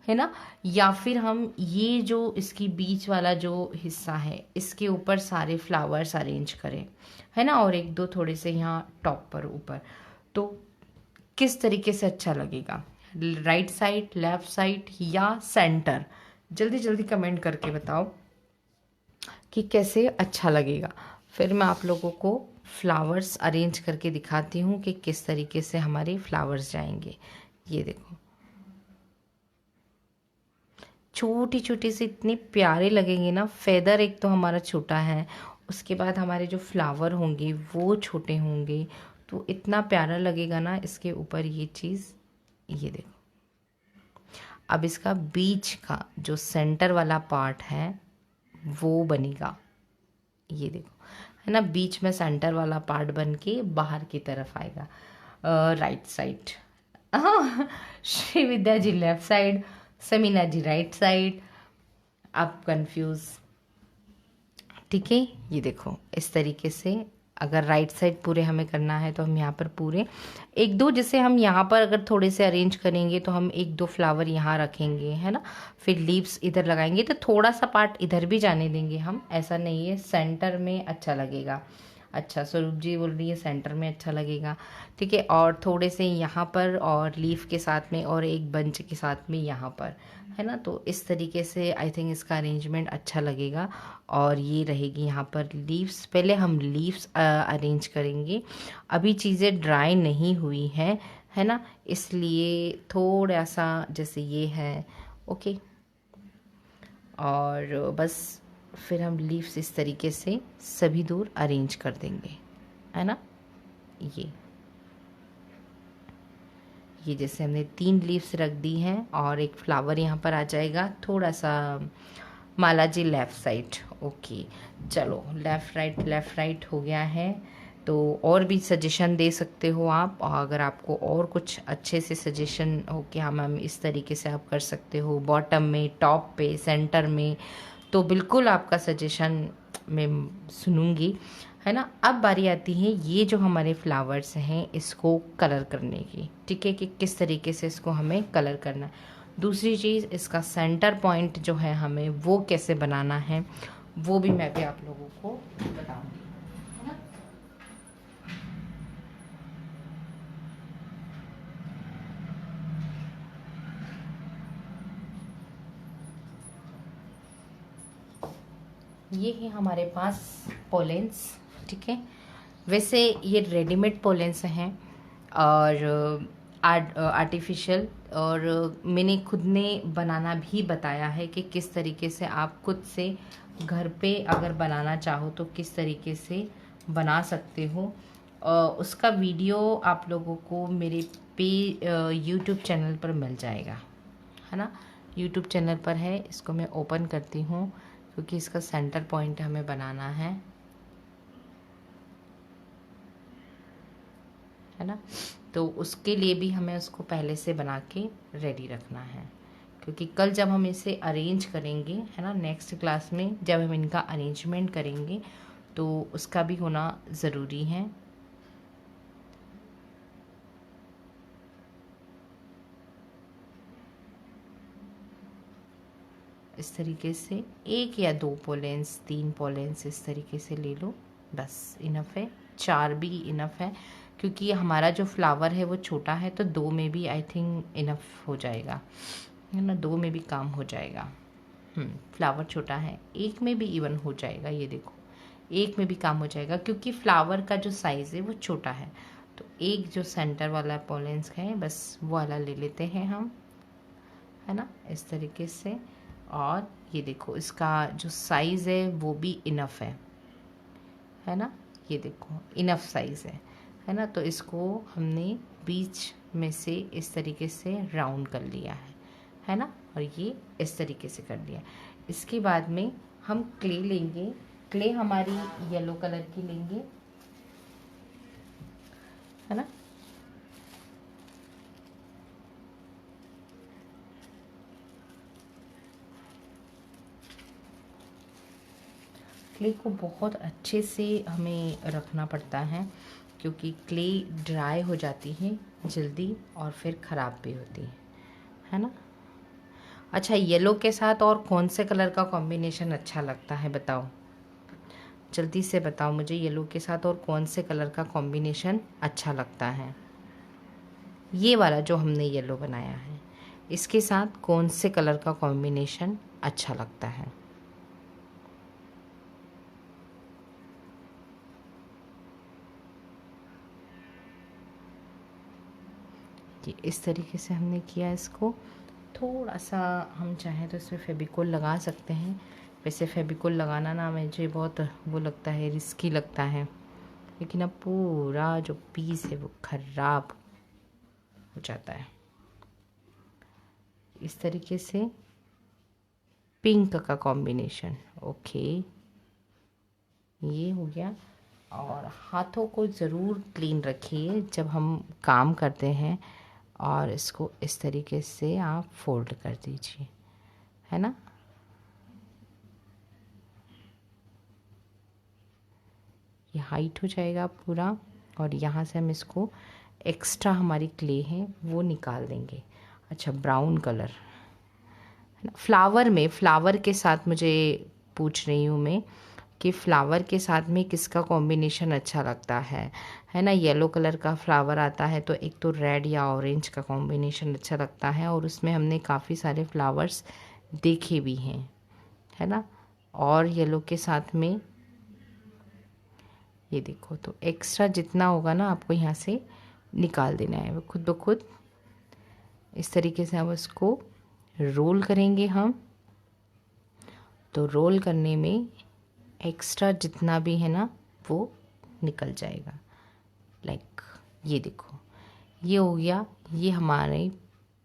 है ना। या फिर हम ये जो इसकी बीच वाला जो हिस्सा है इसके ऊपर सारे फ्लावर्स अरेंज करें, है ना, और एक दो थोड़े से यहाँ टॉप पर ऊपर, तो किस तरीके से अच्छा लगेगा, राइट साइड, लेफ्ट साइड या सेंटर? जल्दी जल्दी कमेंट करके बताओ कि कैसे अच्छा लगेगा। फिर मैं आप लोगों को फ्लावर्स अरेंज करके दिखाती हूँ कि किस तरीके से हमारे फ्लावर्स जाएंगे। ये देखो छोटी छोटी सी इतनी प्यारे लगेंगे ना। फेदर एक तो हमारा छोटा है, उसके बाद हमारे जो फ्लावर होंगे वो छोटे होंगे, तो इतना प्यारा लगेगा ना इसके ऊपर ये चीज़। ये देखो अब इसका बीच का जो सेंटर वाला पार्ट है वो बनेगा। ये देखो है ना, बीच में सेंटर वाला पार्ट बन के बाहर की तरफ आएगा। राइट साइड, हाँ श्री विद्या जी लेफ्ट साइड, समीना जी राइट साइड, आप कंफ्यूज। ठीक है, ये देखो इस तरीके से अगर राइट साइड पूरे हमें करना है तो हम यहाँ पर पूरे एक दो, जैसे हम यहाँ पर अगर थोड़े से अरेंज करेंगे तो हम एक दो फ्लावर यहाँ रखेंगे है ना, फिर लीव्स इधर लगाएंगे तो थोड़ा सा पार्ट इधर भी जाने देंगे हम, ऐसा नहीं है सेंटर में अच्छा लगेगा। अच्छा स्वरूप जी बोल रही है सेंटर में अच्छा लगेगा। ठीक है, और थोड़े से यहाँ पर और लीफ के साथ में और एक बंच के साथ में यहाँ पर है ना, तो इस तरीके से आई थिंक इसका अरेंजमेंट अच्छा लगेगा। और ये रहेगी यहाँ पर लीव्स, पहले हम लीव्स अरेंज करेंगे। अभी चीज़ें ड्राई नहीं हुई हैं है ना, इसलिए थोड़ा सा जैसे ये है ओके। और बस फिर हम लीव्स इस तरीके से सभी दूर अरेंज कर देंगे है ना। ये जैसे हमने 3 लीव्स रख दी हैं और एक फ्लावर यहाँ पर आ जाएगा थोड़ा सा। माला जी लेफ़्ट साइड, ओके चलो लेफ़्ट राइट हो गया है। तो और भी सजेशन दे सकते हो आप, और अगर आपको और कुछ अच्छे से सजेशन हो कि हाँ मैम इस तरीके से आप कर सकते हो बॉटम में, टॉप पे, सेंटर में, तो बिल्कुल आपका सजेशन मैं सुनूंगी है ना। अब बारी आती है ये जो हमारे फ्लावर्स हैं इसको कलर करने की। ठीक है, कि किस तरीके से इसको हमें कलर करना है। दूसरी चीज़ इसका सेंटर पॉइंट जो है हमें वो कैसे बनाना है वो भी मैं भी आप लोगों को बताऊंगी है ना। ये है हमारे पास पोलेंस। ठीक है, वैसे ये रेडीमेड पोलेंस हैं और आर्टिफिशियल, और मैंने खुद ने बनाना भी बताया है कि किस तरीके से आप खुद से घर पे अगर बनाना चाहो तो किस तरीके से बना सकते हो। उसका वीडियो आप लोगों को मेरे पे यूट्यूब चैनल पर मिल जाएगा है ना। यूट्यूब चैनल पर है, इसको मैं ओपन करती हूँ क्योंकि इसका सेंटर पॉइंट हमें बनाना है ना। तो उसके लिए भी हमें उसको पहले से बना के रेडी रखना है, क्योंकि कल जब हम इसे अरेंज करेंगे है ना, नेक्स्ट क्लास में जब हम इनका अरेंजमेंट करेंगे तो उसका भी होना ज़रूरी है। इस तरीके से 1 या 2 पोलेंस, 3 पोलेंस इस तरीके से ले लो, बस इनफ है। 4 भी इनफ है क्योंकि हमारा जो फ्लावर है वो छोटा है, तो 2 में भी आई थिंक इनफ हो जाएगा है ना, 2 में भी काम हो जाएगा। फ्लावर छोटा है, 1 में भी इवन हो जाएगा। ये देखो 1 में भी काम हो जाएगा क्योंकि फ्लावर का जो साइज़ है वो छोटा है। तो एक जो सेंटर वाला पोलेंस है बस वो वाला ले लेते हैं हम है ना, इस तरीके से। और ये देखो इसका जो साइज़ है वो भी इनफ है ना, ये देखो इनफ साइज़ है ना। तो इसको हमने बीच में से इस तरीके से राउंड कर लिया है ना, और ये इस तरीके से कर लिया। इसके बाद में हम क्ले लेंगे, क्ले हमारी येलो कलर की लेंगे है ना। क्ले को बहुत अच्छे से हमें रखना पड़ता है क्योंकि क्ले ड्राई हो जाती है जल्दी और फिर ख़राब भी होती है ना। अच्छा येलो के साथ और कौन से कलर का कॉम्बिनेशन अच्छा लगता है बताओ, जल्दी से बताओ मुझे। येलो के साथ और कौन से कलर का कॉम्बिनेशन अच्छा लगता है। ये वाला जो हमने येलो बनाया है इसके साथ कौन से कलर का कॉम्बिनेशन अच्छा लगता है। ये इस तरीके से हमने किया इसको। थोड़ा सा हम चाहें तो इसमें फेविकोल लगा सकते हैं। वैसे फेविकोल लगाना ना मुझे बहुत वो लगता है, रिस्की लगता है, लेकिन अब पूरा जो पीस है वो ख़राब हो जाता है। इस तरीके से पिंक का कॉम्बिनेशन, ओके, ये हो गया। और हाथों को ज़रूर क्लीन रखिए जब हम काम करते हैं, और इसको इस तरीके से आप फोल्ड कर दीजिए, है ना। ये हाइट हो जाएगा पूरा, और यहाँ से हम इसको एक्स्ट्रा हमारी क्ले है वो निकाल देंगे। अच्छा, ब्राउन कलर है ना। फ्लावर के साथ मुझे पूछ रही हूँ मैं कि फ्लावर के साथ में किसका कॉम्बिनेशन अच्छा लगता है ना। येलो कलर का फ्लावर आता है तो एक तो रेड या ऑरेंज का कॉम्बिनेशन अच्छा लगता है, और उसमें हमने काफ़ी सारे फ्लावर्स देखे भी हैं, है ना। और येलो के साथ में ये देखो, तो एक्स्ट्रा जितना होगा ना आपको यहाँ से निकाल देना है वो खुद ब खुद। इस तरीके से हम इसको रोल करेंगे हम। तो रोल करने में एक्स्ट्रा जितना भी है ना वो निकल जाएगा। लाइक ये देखो, ये हो गया, ये हमारे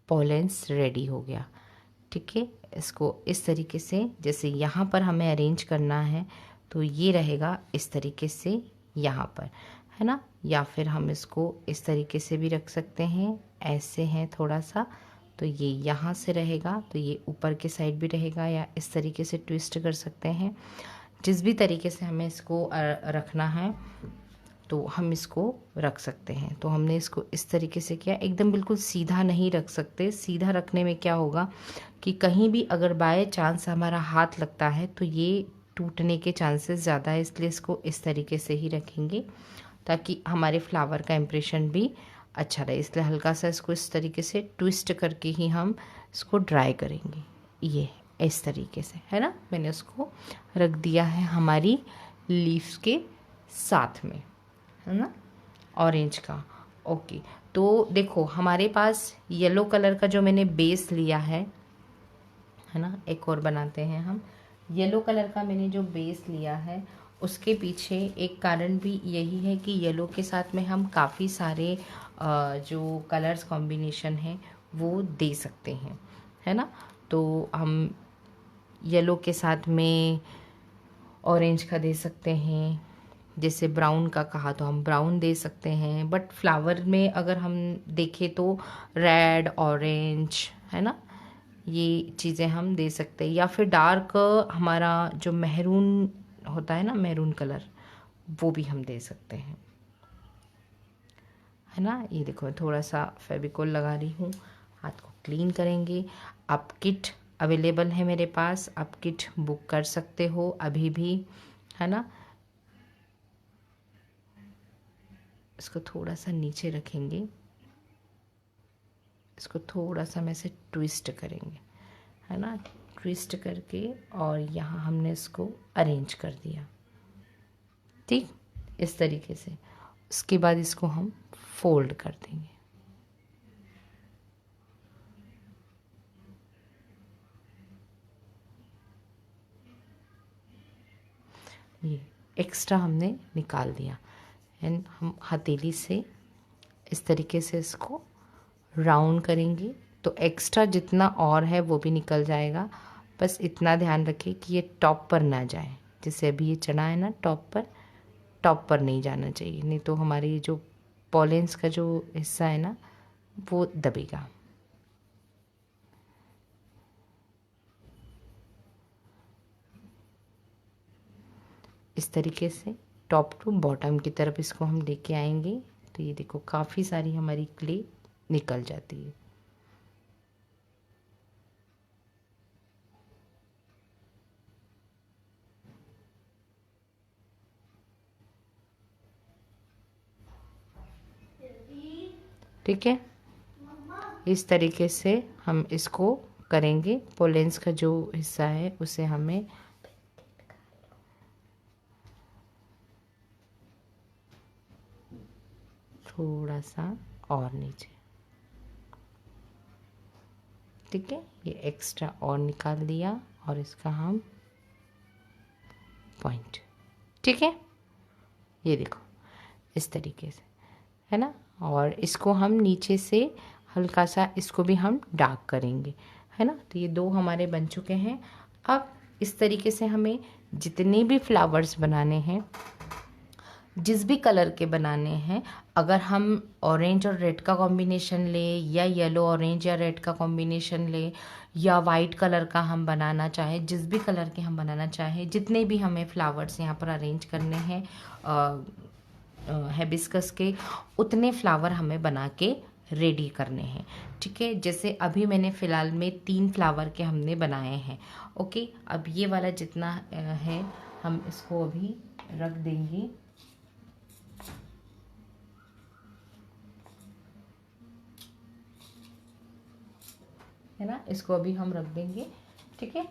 पोलेंस रेडी हो गया। ठीक है, इसको इस तरीके से जैसे यहाँ पर हमें अरेंज करना है तो ये रहेगा इस तरीके से यहाँ पर, है ना। या फिर हम इसको इस तरीके से भी रख सकते हैं, ऐसे हैं थोड़ा सा, तो ये यहाँ से रहेगा तो ये ऊपर के साइड भी रहेगा, या इस तरीके से ट्विस्ट कर सकते हैं। जिस भी तरीके से हमें इसको रखना है तो हम इसको रख सकते हैं। तो हमने इसको इस तरीके से किया, एकदम बिल्कुल सीधा नहीं रख सकते। सीधा रखने में क्या होगा कि कहीं भी अगर बाय चांस हमारा हाथ लगता है तो ये टूटने के चांसेस ज़्यादा है, इसलिए इसको इस तरीके से ही रखेंगे ताकि हमारे फ्लावर का इम्प्रेशन भी अच्छा रहे। इसलिए हल्का सा इसको इस तरीके से ट्विस्ट करके ही हम इसको ड्राई करेंगे। ये इस तरीके से, है ना। मैंने उसको रख दिया है हमारी लीव्स के साथ में, है ना, ऑरेंज का। ओके, तो देखो हमारे पास येलो कलर का जो मैंने बेस लिया है ना, एक और बनाते हैं हम। येलो कलर का मैंने जो बेस लिया है उसके पीछे एक कारण भी यही है कि येलो के साथ में हम काफ़ी सारे जो कलर्स कॉम्बिनेशन हैं वो दे सकते हैं, है ना। तो हम येलो के साथ में ऑरेंज का दे सकते हैं, जैसे ब्राउन का कहा तो हम ब्राउन दे सकते हैं, बट फ्लावर में अगर हम देखें तो रेड, ऑरेंज, है ना, ये चीज़ें हम दे सकते हैं। या फिर डार्क हमारा जो मेहरून होता है ना, मेहरून कलर, वो भी हम दे सकते हैं, है ना। ये देखो थोड़ा सा फेविकोल लगा रही हूँ, हाथ को क्लीन करेंगे। अब किट अवेलेबल है मेरे पास, आप किट बुक कर सकते हो अभी भी, है ना। इसको थोड़ा सा नीचे रखेंगे, इसको थोड़ा सा हम ऐसे ट्विस्ट करेंगे, है ना, ट्विस्ट करके, और यहाँ हमने इसको अरेंज कर दिया, ठीक, इस तरीके से। उसके बाद इसको हम फोल्ड कर देंगे। ये एक्स्ट्रा हमने निकाल दिया, एंड हम हथेली से इस तरीके से इसको राउंड करेंगे तो एक्स्ट्रा जितना और है वो भी निकल जाएगा। बस इतना ध्यान रखें कि ये टॉप पर ना जाए, जैसे अभी ये चढ़ा है ना टॉप पर नहीं जाना चाहिए, नहीं तो हमारी जो पॉलेंस का जो हिस्सा है ना वो दबेगा। इस तरीके से टॉप टू बॉटम की तरफ इसको हम लेके आएंगे तो ये देखो काफ़ी सारी हमारी क्ले निकल जाती है। ठीक है, इस तरीके से हम इसको करेंगे। पोलेंस का जो हिस्सा है उसे हमें थोड़ा सा और नीचे, ठीक है, ये एक्स्ट्रा और निकाल दिया और इसका हम पॉइंट, ठीक है, ये देखो इस तरीके से, है ना। और इसको हम नीचे से हल्का सा इसको भी हम डार्क करेंगे, है ना। तो ये दो हमारे बन चुके हैं। अब इस तरीके से हमें जितने भी फ्लावर्स बनाने हैं, जिस भी कलर के बनाने हैं, अगर हम ऑरेंज और रेड का कॉम्बिनेशन लें या येलो ऑरेंज या रेड का कॉम्बिनेशन लें या वाइट कलर का हम बनाना चाहें, जिस भी कलर के हम बनाना चाहें, जितने भी हमें फ्लावर्स यहाँ पर अरेंज करने हैं हिबिस्कस के, उतने फ्लावर हमें बना के रेडी करने हैं, ठीक है। जैसे अभी मैंने फ़िलहाल में 3 फ्लावर के हमने बनाए हैं। ओके, अब ये वाला जितना है हम इसको अभी रख देंगे, है ना। इसको अभी हम रख देंगे, ठीक है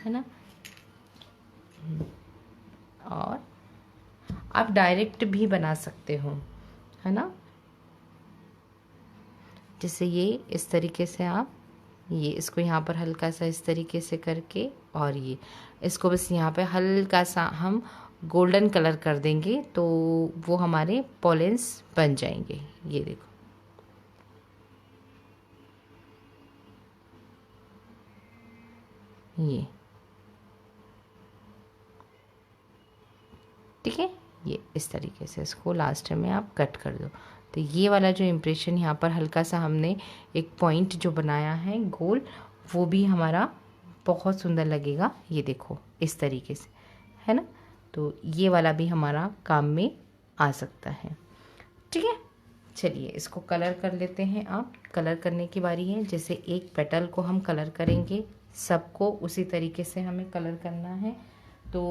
ना। और आप डायरेक्ट भी बना सकते हो, है ना। जैसे ये इस तरीके से आप ये इसको यहाँ पर हल्का सा इस तरीके से करके, और ये इसको बस यहाँ पे हल्का सा हम गोल्डन कलर कर देंगे तो वो हमारे पॉलेंस बन जाएंगे। ये देखो, ये ठीक है। ये इस तरीके से इसको लास्ट में आप कट कर दो। तो ये वाला जो इम्प्रेशन यहाँ पर हल्का सा हमने एक पॉइंट जो बनाया है गोल, वो भी हमारा बहुत सुंदर लगेगा। ये देखो इस तरीके से, है ना। तो ये वाला भी हमारा काम में आ सकता है, ठीक है। चलिए इसको कलर कर लेते हैं। आप कलर करने की बारी है। जैसे एक पेटल को हम कलर करेंगे, सबको उसी तरीके से हमें कलर करना है। तो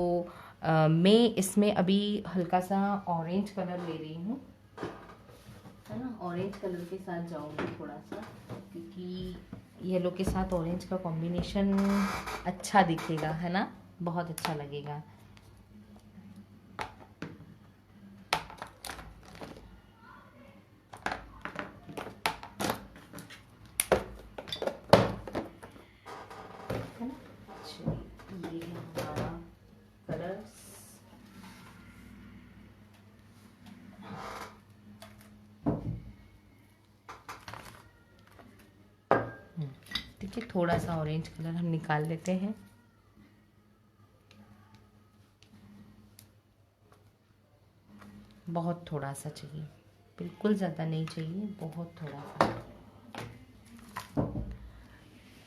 मैं इसमें अभी हल्का सा ऑरेंज कलर ले रही हूँ, है ना। ऑरेंज कलर के साथ जाऊँगी थोड़ा सा, क्योंकि येलो के साथ ऑरेंज का कॉम्बिनेशन अच्छा दिखेगा, है ना, बहुत अच्छा लगेगा। देखिए थोड़ा सा ऑरेंज कलर हम निकाल लेते हैं। बहुत थोड़ा सा चाहिए, बिल्कुल ज़्यादा नहीं चाहिए, बहुत थोड़ा सा,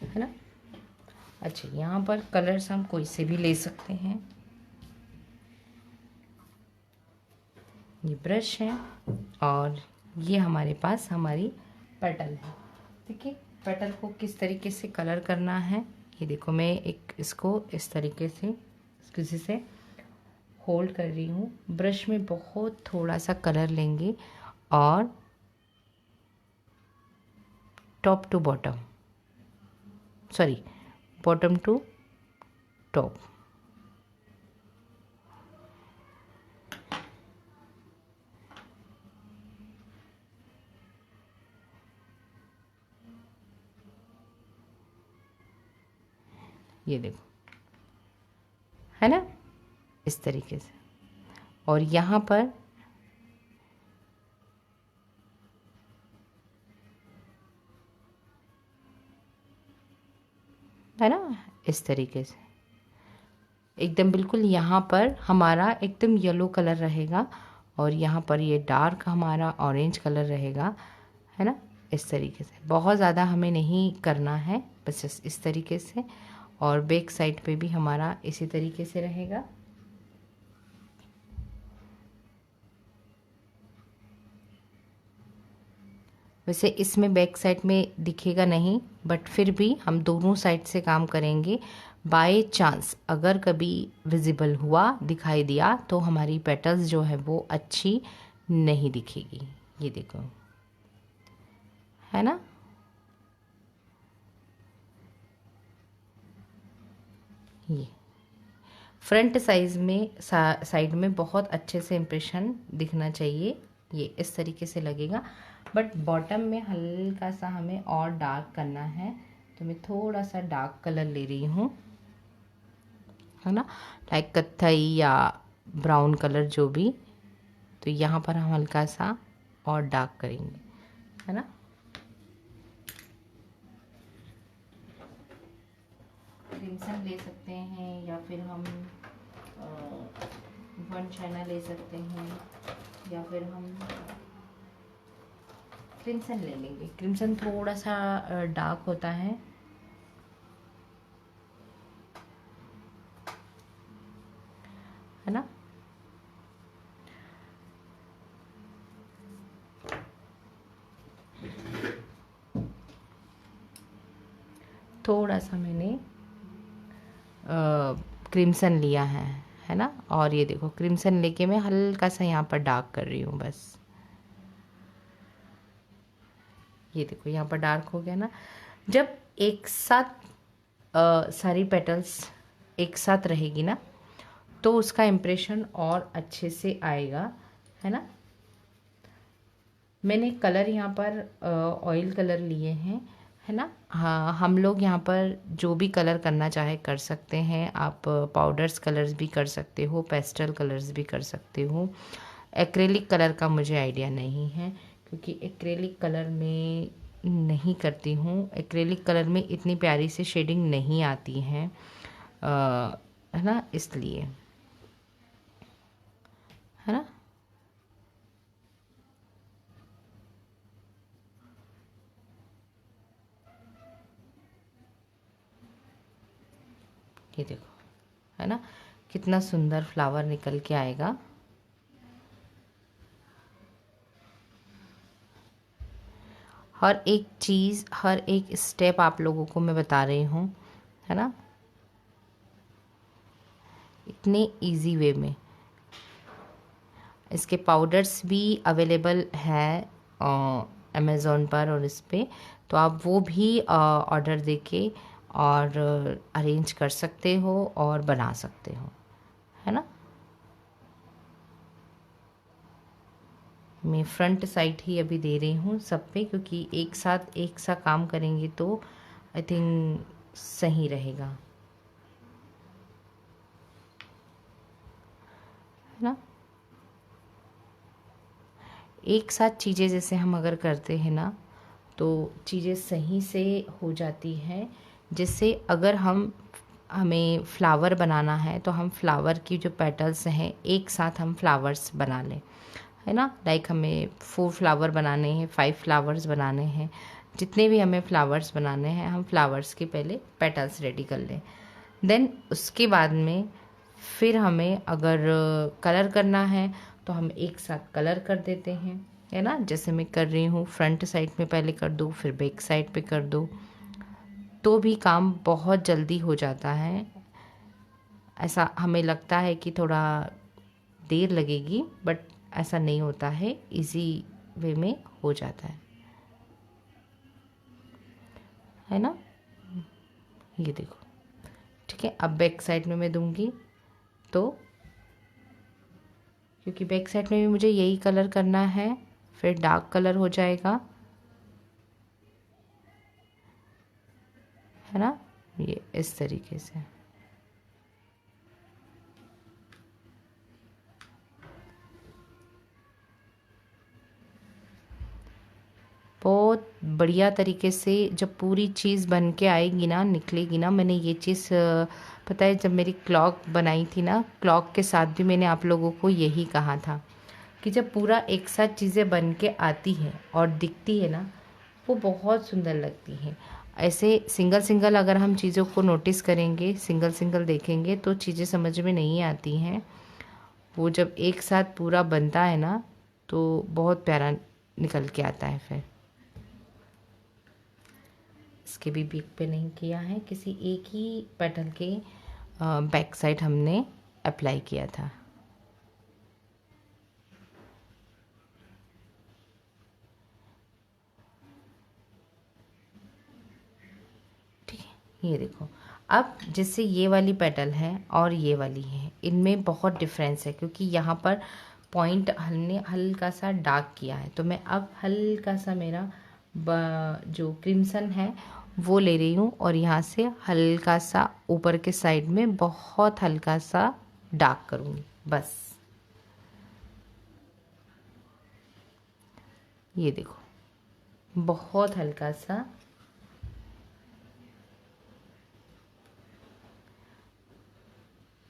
है ना। अच्छा, यहाँ पर कलर्स हम कोई से भी ले सकते हैं। ये ब्रश है और ये हमारे पास हमारी पेटल है, ठीक है। पेटल को किस तरीके से कलर करना है, ये देखो मैं एक इसको इस तरीके से किसी से होल्ड कर रही हूँ। ब्रश में बहुत थोड़ा सा कलर लेंगे और top to bottom, sorry bottom to top, ये देखो, है ना, इस तरीके से। और यहाँ पर है ना, इस तरीके से एकदम बिल्कुल यहाँ पर हमारा एकदम येलो कलर रहेगा और यहाँ पर ये डार्क हमारा ऑरेंज कलर रहेगा, है ना। इस तरीके से बहुत ज़्यादा हमें नहीं करना है, बस इस तरीके से। और बैक साइड पे भी हमारा इसी तरीके से रहेगा। वैसे इसमें बैक साइड में दिखेगा नहीं, बट फिर भी हम दोनों साइड से काम करेंगे। बाय चांस अगर कभी विजिबल हुआ, दिखाई दिया, तो हमारी पेटल्स जो है वो अच्छी नहीं दिखेगी। ये देखो, है ना। ये फ्रंट साइज में साइड में बहुत अच्छे से इम्प्रेशन दिखना चाहिए, ये इस तरीके से लगेगा, बट बॉटम में हल्का सा हमें और डार्क करना है, तो मैं थोड़ा सा डार्क कलर ले रही हूँ, है ना, लाइक कत्थई या ब्राउन कलर जो भी। तो यहाँ पर हम हल्का सा और डार्क करेंगे, है ना। क्रिम्सन ले सकते हैं या फिर हम वन चाइना ले सकते हैं, या फिर हम क्रिम्सन ले लेंगे। क्रिम्सन थोड़ा सा डार्क होता है, ना। थोड़ा सा मैंने क्रिम्सन लिया है ना। और ये देखो क्रिम्सन लेके मैं हल्का सा यहाँ पर डार्क कर रही हूँ बस। ये देखो यहाँ पर डार्क हो गया ना। जब एक साथ सारी पेटल्स एक साथ रहेगी ना, तो उसका इम्प्रेशन और अच्छे से आएगा, है ना। मैंने कलर यहाँ पर ऑयल कलर लिए हैं, है ना। हाँ, हम लोग यहाँ पर जो भी कलर करना चाहे कर सकते हैं। आप पाउडर्स कलर्स भी कर सकते हो, पेस्टल कलर्स भी कर सकते हो। एक्रेलिक कलर का मुझे आइडिया नहीं है, क्योंकि एक्रेलिक कलर में नहीं करती हूँ। एक्रेलिक कलर में इतनी प्यारी सी शेडिंग नहीं आती है, है ना, इसलिए, है ना। ये देखो, है ना, कितना सुंदर फ्लावर निकल के आएगा। हर एक चीज़, हर एक स्टेप आप लोगों को मैं बता रही हूँ, है ना, इतने इजी वे में। इसके पाउडर्स भी अवेलेबल है अमेज़ोन पर और इस पे, तो आप वो भी ऑर्डर देके और अरेंज कर सकते हो और बना सकते हो, है ना। मैं फ्रंट साइड ही अभी दे रही हूँ सब पे, क्योंकि एक सा काम करेंगे तो आई थिंक सही रहेगा, है ना। एक साथ चीज़ें जैसे हम अगर करते हैं ना, तो चीज़ें सही से हो जाती हैं। जिससे अगर हमें फ्लावर बनाना है, तो हम फ्लावर की जो पेटल्स हैं एक साथ हम फ्लावर्स बना लें, है ना। लाइक हमें 4 फ्लावर बनाने हैं, 5 फ्लावर्स बनाने हैं, जितने भी हमें फ्लावर्स बनाने हैं, हम फ्लावर्स के पहले पेटल्स रेडी कर लें। देन उसके बाद में फिर हमें अगर कलर करना है, तो हम एक साथ कलर कर देते हैं, है ना। जैसे मैं कर रही हूँ, फ्रंट साइड में पहले कर दो, फिर बैक साइड पे कर दो, तो भी काम बहुत जल्दी हो जाता है। ऐसा हमें लगता है कि थोड़ा देर लगेगी, बट ऐसा नहीं होता है, इजी वे में हो जाता है ना। ये देखो, ठीक है। अब बैक साइड में मैं दूंगी, तो क्योंकि बैक साइड में भी मुझे यही कलर करना है, फिर डार्क कलर हो जाएगा, है ना। ये इस तरीके से बहुत बढ़िया तरीके से जब पूरी चीज़ बन के आएगी ना, निकलेगी ना। मैंने ये चीज़ पता है, जब मेरी क्लॉक बनाई थी ना, क्लॉक के साथ भी मैंने आप लोगों को यही कहा था कि जब पूरा एक साथ चीज़ें बन के आती हैं और दिखती है ना, वो बहुत सुंदर लगती हैं। ऐसे सिंगल सिंगल अगर हम चीज़ों को नोटिस करेंगे, सिंगल सिंगल देखेंगे, तो चीज़ें समझ में नहीं आती हैं। वो जब एक साथ पूरा बनता है ना, तो बहुत प्यारा निकल के आता है। फिर इसके भी बीक पे नहीं किया है, किसी एक ही पेटल के बैक साइड हमने अप्लाई किया था। ठीक है, ये देखो। अब जैसे ये वाली पेटल है और ये वाली है, इनमें बहुत डिफरेंस है, क्योंकि यहाँ पर पॉइंट हमने हल्का सा डार्क किया है। तो मैं अब हल्का सा मेरा जो क्रिम्सन है वो ले रही हूँ और यहाँ से हल्का सा ऊपर के साइड में बहुत हल्का सा डार्क करूँगी बस। ये देखो बहुत हल्का सा।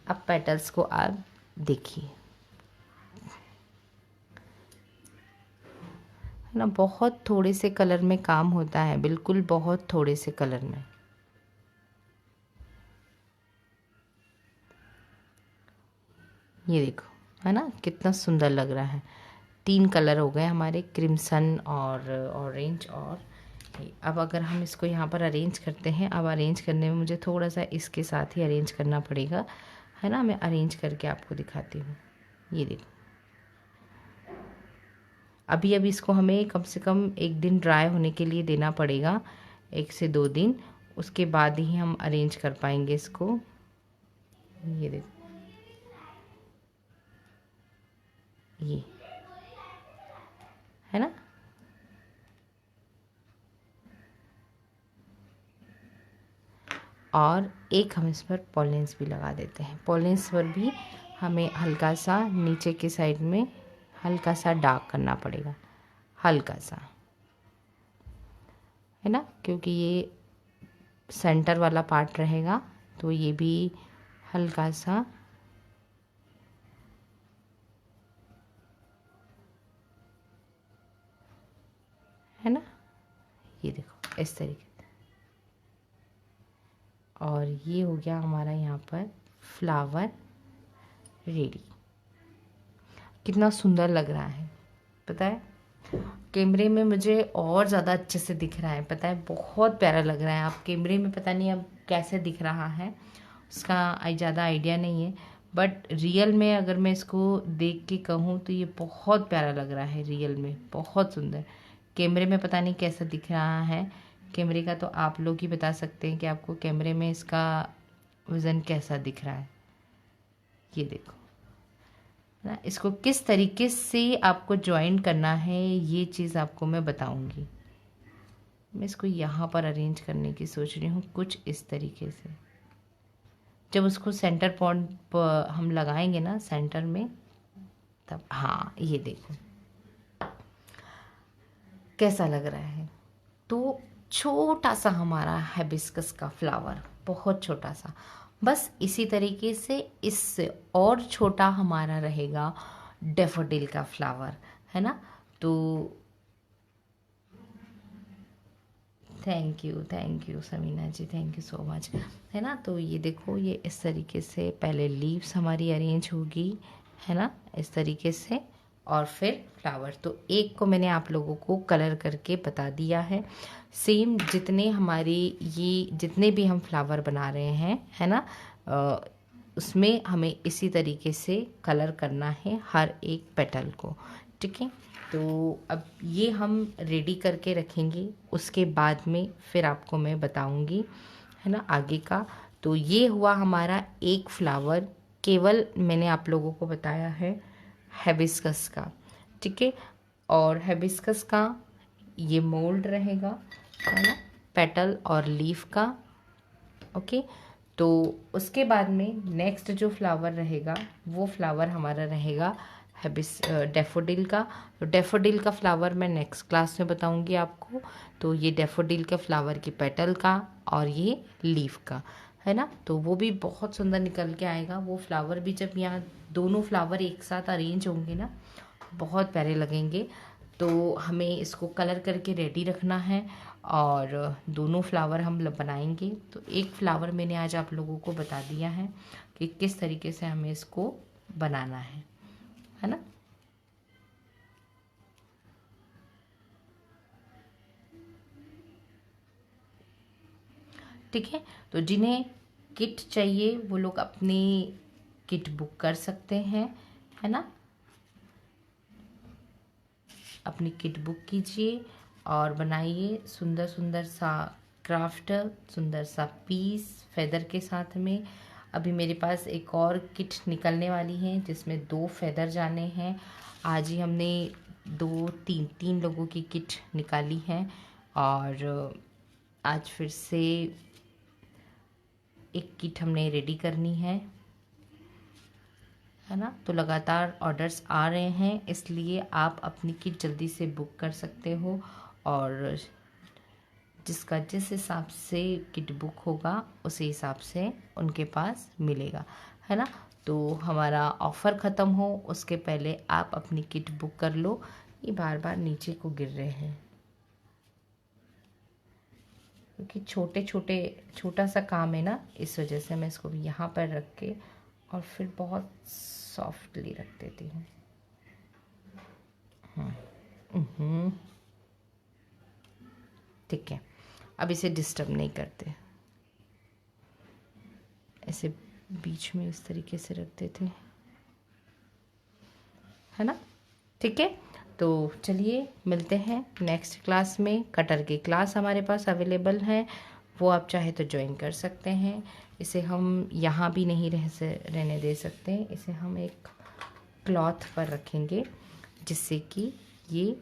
अब पेटल्स को आप देखिए, है ना, बहुत थोड़े से कलर में काम होता है, बिल्कुल बहुत थोड़े से कलर में। ये देखो, है ना कितना सुंदर लग रहा है। 3 कलर हो गए हमारे, क्रिम्सन और ऑरेंज और ये। अब अगर हम इसको यहाँ पर अरेंज करते हैं, अब अरेंज करने में मुझे थोड़ा सा इसके साथ ही अरेंज करना पड़ेगा, है ना। मैं अरेंज करके आपको दिखाती हूँ। ये देखो, अभी इसको हमें कम से कम 1 दिन ड्राई होने के लिए देना पड़ेगा, 1 से 2 दिन। उसके बाद ही हम अरेंज कर पाएंगे इसको। ये देखो, ये है ना। और एक हम इस पर पॉलिन्स भी लगा देते हैं। पॉलिन्स पर भी हमें हल्का सा नीचे के साइड में हल्का सा डार्क करना पड़ेगा, हल्का सा, है ना, क्योंकि ये सेंटर वाला पार्ट रहेगा। तो ये भी हल्का सा, है ना। ये देखो इस तरीके से। और ये हो गया हमारा यहाँ पर फ्लावर रेडी। कितना सुंदर लग रहा है, पता है कैमरे में मुझे और ज़्यादा अच्छे से दिख रहा है, पता है बहुत प्यारा लग रहा है। आप कैमरे में पता नहीं अब कैसे दिख रहा है, उसका ज़्यादा आइडिया नहीं है, बट रियल में अगर मैं इसको देख के कहूँ तो ये बहुत प्यारा लग रहा है, रियल में बहुत सुंदर। कैमरे में पता नहीं कैसा दिख रहा है, कैमरे का तो आप लोग ही बता सकते हैं कि आपको कैमरे में इसका वज़न कैसा दिख रहा है। ये देखो ना, इसको किस तरीके से आपको ज्वाइन करना है ये चीज़ आपको मैं बताऊंगी। मैं इसको यहाँ पर अरेंज करने की सोच रही हूँ कुछ इस तरीके से। जब उसको सेंटर पॉइंट पर हम लगाएंगे ना सेंटर में, तब हाँ ये देखो कैसा लग रहा है। तो छोटा सा हमारा हिबिस्कस का फ्लावर, बहुत छोटा सा, बस इसी तरीके से इससे और छोटा हमारा रहेगा डैफोडिल का फ्लावर, है ना। तो thank you Samina ji, thank you so much, है ना। तो ये देखो, ये इस तरीके से पहले लीव्स हमारी अरेंज होगी, है ना, इस तरीके से, और फिर फ्लावर। तो एक को मैंने आप लोगों को कलर करके बता दिया है। सेम जितने हमारी ये जितने भी हम फ्लावर बना रहे हैं, है ना, उसमें हमें इसी तरीके से कलर करना है हर एक पेटल को, ठीक है। तो अब ये हम रेडी करके रखेंगे, उसके बाद में फिर आपको मैं बताऊंगी, है ना, आगे का। तो ये हुआ हमारा एक फ्लावर, केवल मैंने आप लोगों को बताया है हिबिस्कस का, ठीक है। और हिबिस्कस का ये मोल्ड रहेगा, है ना, पेटल और लीफ का, ओके। तो उसके बाद में नेक्स्ट जो फ्लावर रहेगा वो फ्लावर हमारा रहेगा डैफोडिल का। तो डैफोडिल का फ्लावर मैं नेक्स्ट क्लास में बताऊंगी आपको। तो ये डैफोडिल के फ्लावर की पेटल का और ये लीफ का, है ना। तो वो भी बहुत सुंदर निकल के आएगा वो फ्लावर भी, जब यहाँ दोनों फ्लावर एक साथ अरेंज होंगे ना, बहुत प्यारे लगेंगे। तो हमें इसको कलर करके रेडी रखना है और दोनों फ्लावर हम बनाएंगे। तो एक फ्लावर मैंने आज आप लोगों को बता दिया है कि किस तरीके से हमें इसको बनाना है ना। ठीक है, तो जिन्हें किट चाहिए वो लोग अपनी किट बुक कर सकते हैं, है ना। अपनी किट बुक कीजिए और बनाइए सुंदर सुंदर सा क्राफ्ट, सुंदर सा पीस फेदर के साथ में। अभी मेरे पास एक और किट निकलने वाली है जिसमें 2 फेदर जाने हैं। आज ही हमने 3 लोगों की किट निकाली है और आज फिर से एक किट हमने रेडी करनी है ना। तो लगातार ऑर्डर्स आ रहे हैं, इसलिए आप अपनी किट जल्दी से बुक कर सकते हो और जिसका जिस हिसाब से किट बुक होगा उसी हिसाब से उनके पास मिलेगा, है ना। तो हमारा ऑफ़र ख़त्म हो उसके पहले आप अपनी किट बुक कर लो। ये बार बार नीचे को गिर रहे हैं क्योंकि छोटा सा काम है ना, इस वजह से मैं इसको यहाँ पर रख के और फिर बहुत सॉफ्टली रख देती हूँ। ठीक है, अब इसे डिस्टर्ब नहीं करते, ऐसे बीच में इस तरीके से रख देते हैं, है ना। ठीक है, तो चलिए मिलते हैं नेक्स्ट क्लास में। कटर की क्लास हमारे पास अवेलेबल है, वो आप चाहे तो ज्वाइन कर सकते हैं। इसे हम यहाँ भी नहीं रहने दे सकते, इसे हम एक क्लॉथ पर रखेंगे जिससे कि ये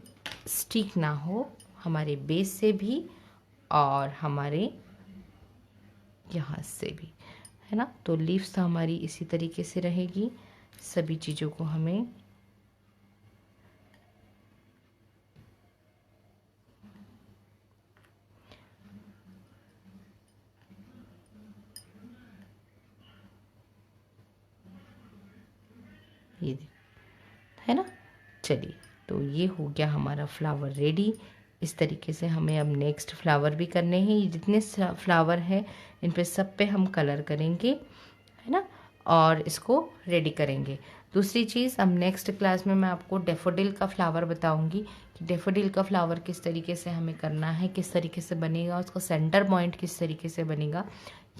स्टिक ना हो हमारे बेस से भी और हमारे यहाँ से भी, है ना। तो लीव्स तो हमारी इसी तरीके से रहेगी। सभी चीज़ों को हमें ये है ना। चलिए, तो ये हो गया हमारा फ्लावर रेडी। इस तरीके से हमें अब नेक्स्ट फ्लावर भी करने हैं। ये जितने फ्लावर हैं इन पे सब पे हम कलर करेंगे, है ना, और इसको रेडी करेंगे। दूसरी चीज़, अब नेक्स्ट क्लास में मैं आपको डेफोडिल का फ्लावर बताऊंगी कि डेफोडिल का फ्लावर किस तरीके से हमें करना है, किस तरीके से बनेगा, उसका सेंटर पॉइंट किस तरीके से बनेगा,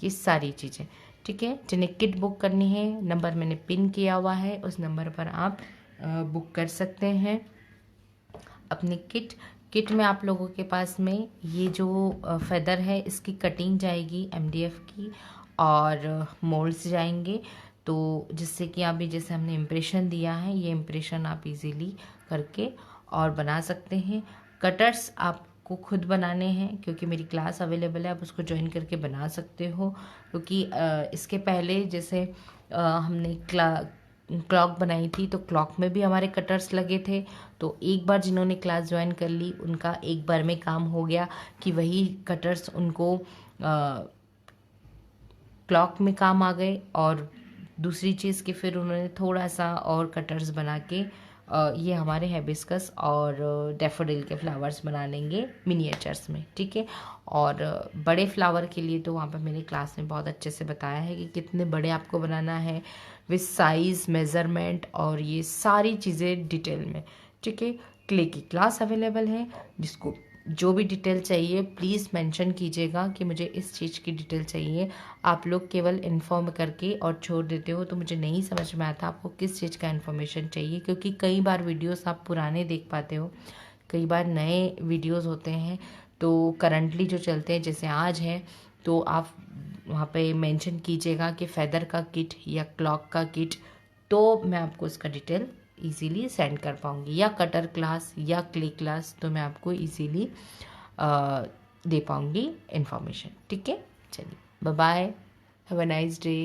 ये सारी चीज़ें। ठीक है, जिन्हें किट बुक करनी है, नंबर मैंने पिन किया हुआ है, उस नंबर पर आप बुक कर सकते हैं अपनी किट में आप लोगों के पास में ये जो फेदर है इसकी कटिंग जाएगी MDF की और मोल्ड्स जाएंगे, तो जिससे कि अभी जैसे हमने इम्प्रेशन दिया है ये इम्प्रेशन आप इजीली करके और बना सकते हैं। कटर्स आपको खुद बनाने हैं क्योंकि मेरी क्लास अवेलेबल है, आप उसको ज्वाइन करके बना सकते हो। क्योंकि इसके पहले जैसे हमने क्लॉक बनाई थी तो क्लॉक में भी हमारे कटर्स लगे थे, तो एक बार जिन्होंने क्लास ज्वाइन कर ली उनका एक बार में काम हो गया कि वही कटर्स उनको क्लॉक में काम आ गए। और दूसरी चीज़ कि फिर उन्होंने थोड़ा सा और कटर्स बना के ये हमारे हैबिस्कस और डैफोडिल के फ्लावर्स बना लेंगे मिनिएचर्स में। ठीक है, और बड़े फ्लावर के लिए तो वहाँ पर मेरे क्लास में बहुत अच्छे से बताया है कि कितने बड़े आपको बनाना है विथ साइज़, मेज़रमेंट और ये सारी चीज़ें डिटेल में। ठीक है, क्ले की क्लास अवेलेबल है, जिसको जो भी डिटेल चाहिए प्लीज़ मेंशन कीजिएगा कि मुझे इस चीज़ की डिटेल चाहिए। आप लोग केवल इन्फॉर्म करके और छोड़ देते हो, तो मुझे नहीं समझ में आता आपको किस चीज़ का इन्फॉर्मेशन चाहिए, क्योंकि कई बार वीडियोस आप पुराने देख पाते हो, कई बार नए वीडियोस होते हैं। तो करंटली जो चलते हैं जैसे आज है, तो आप वहाँ पे मेंशन कीजिएगा कि फेदर का किट या क्लॉक का किट, तो मैं आपको इसका डिटेल इजीली सेंड कर पाऊँगी, या कटर क्लास या क्ले क्लास, तो मैं आपको इजीली दे पाऊँगी इन्फॉर्मेशन। ठीक है, चलिए bye bye, have a nice day.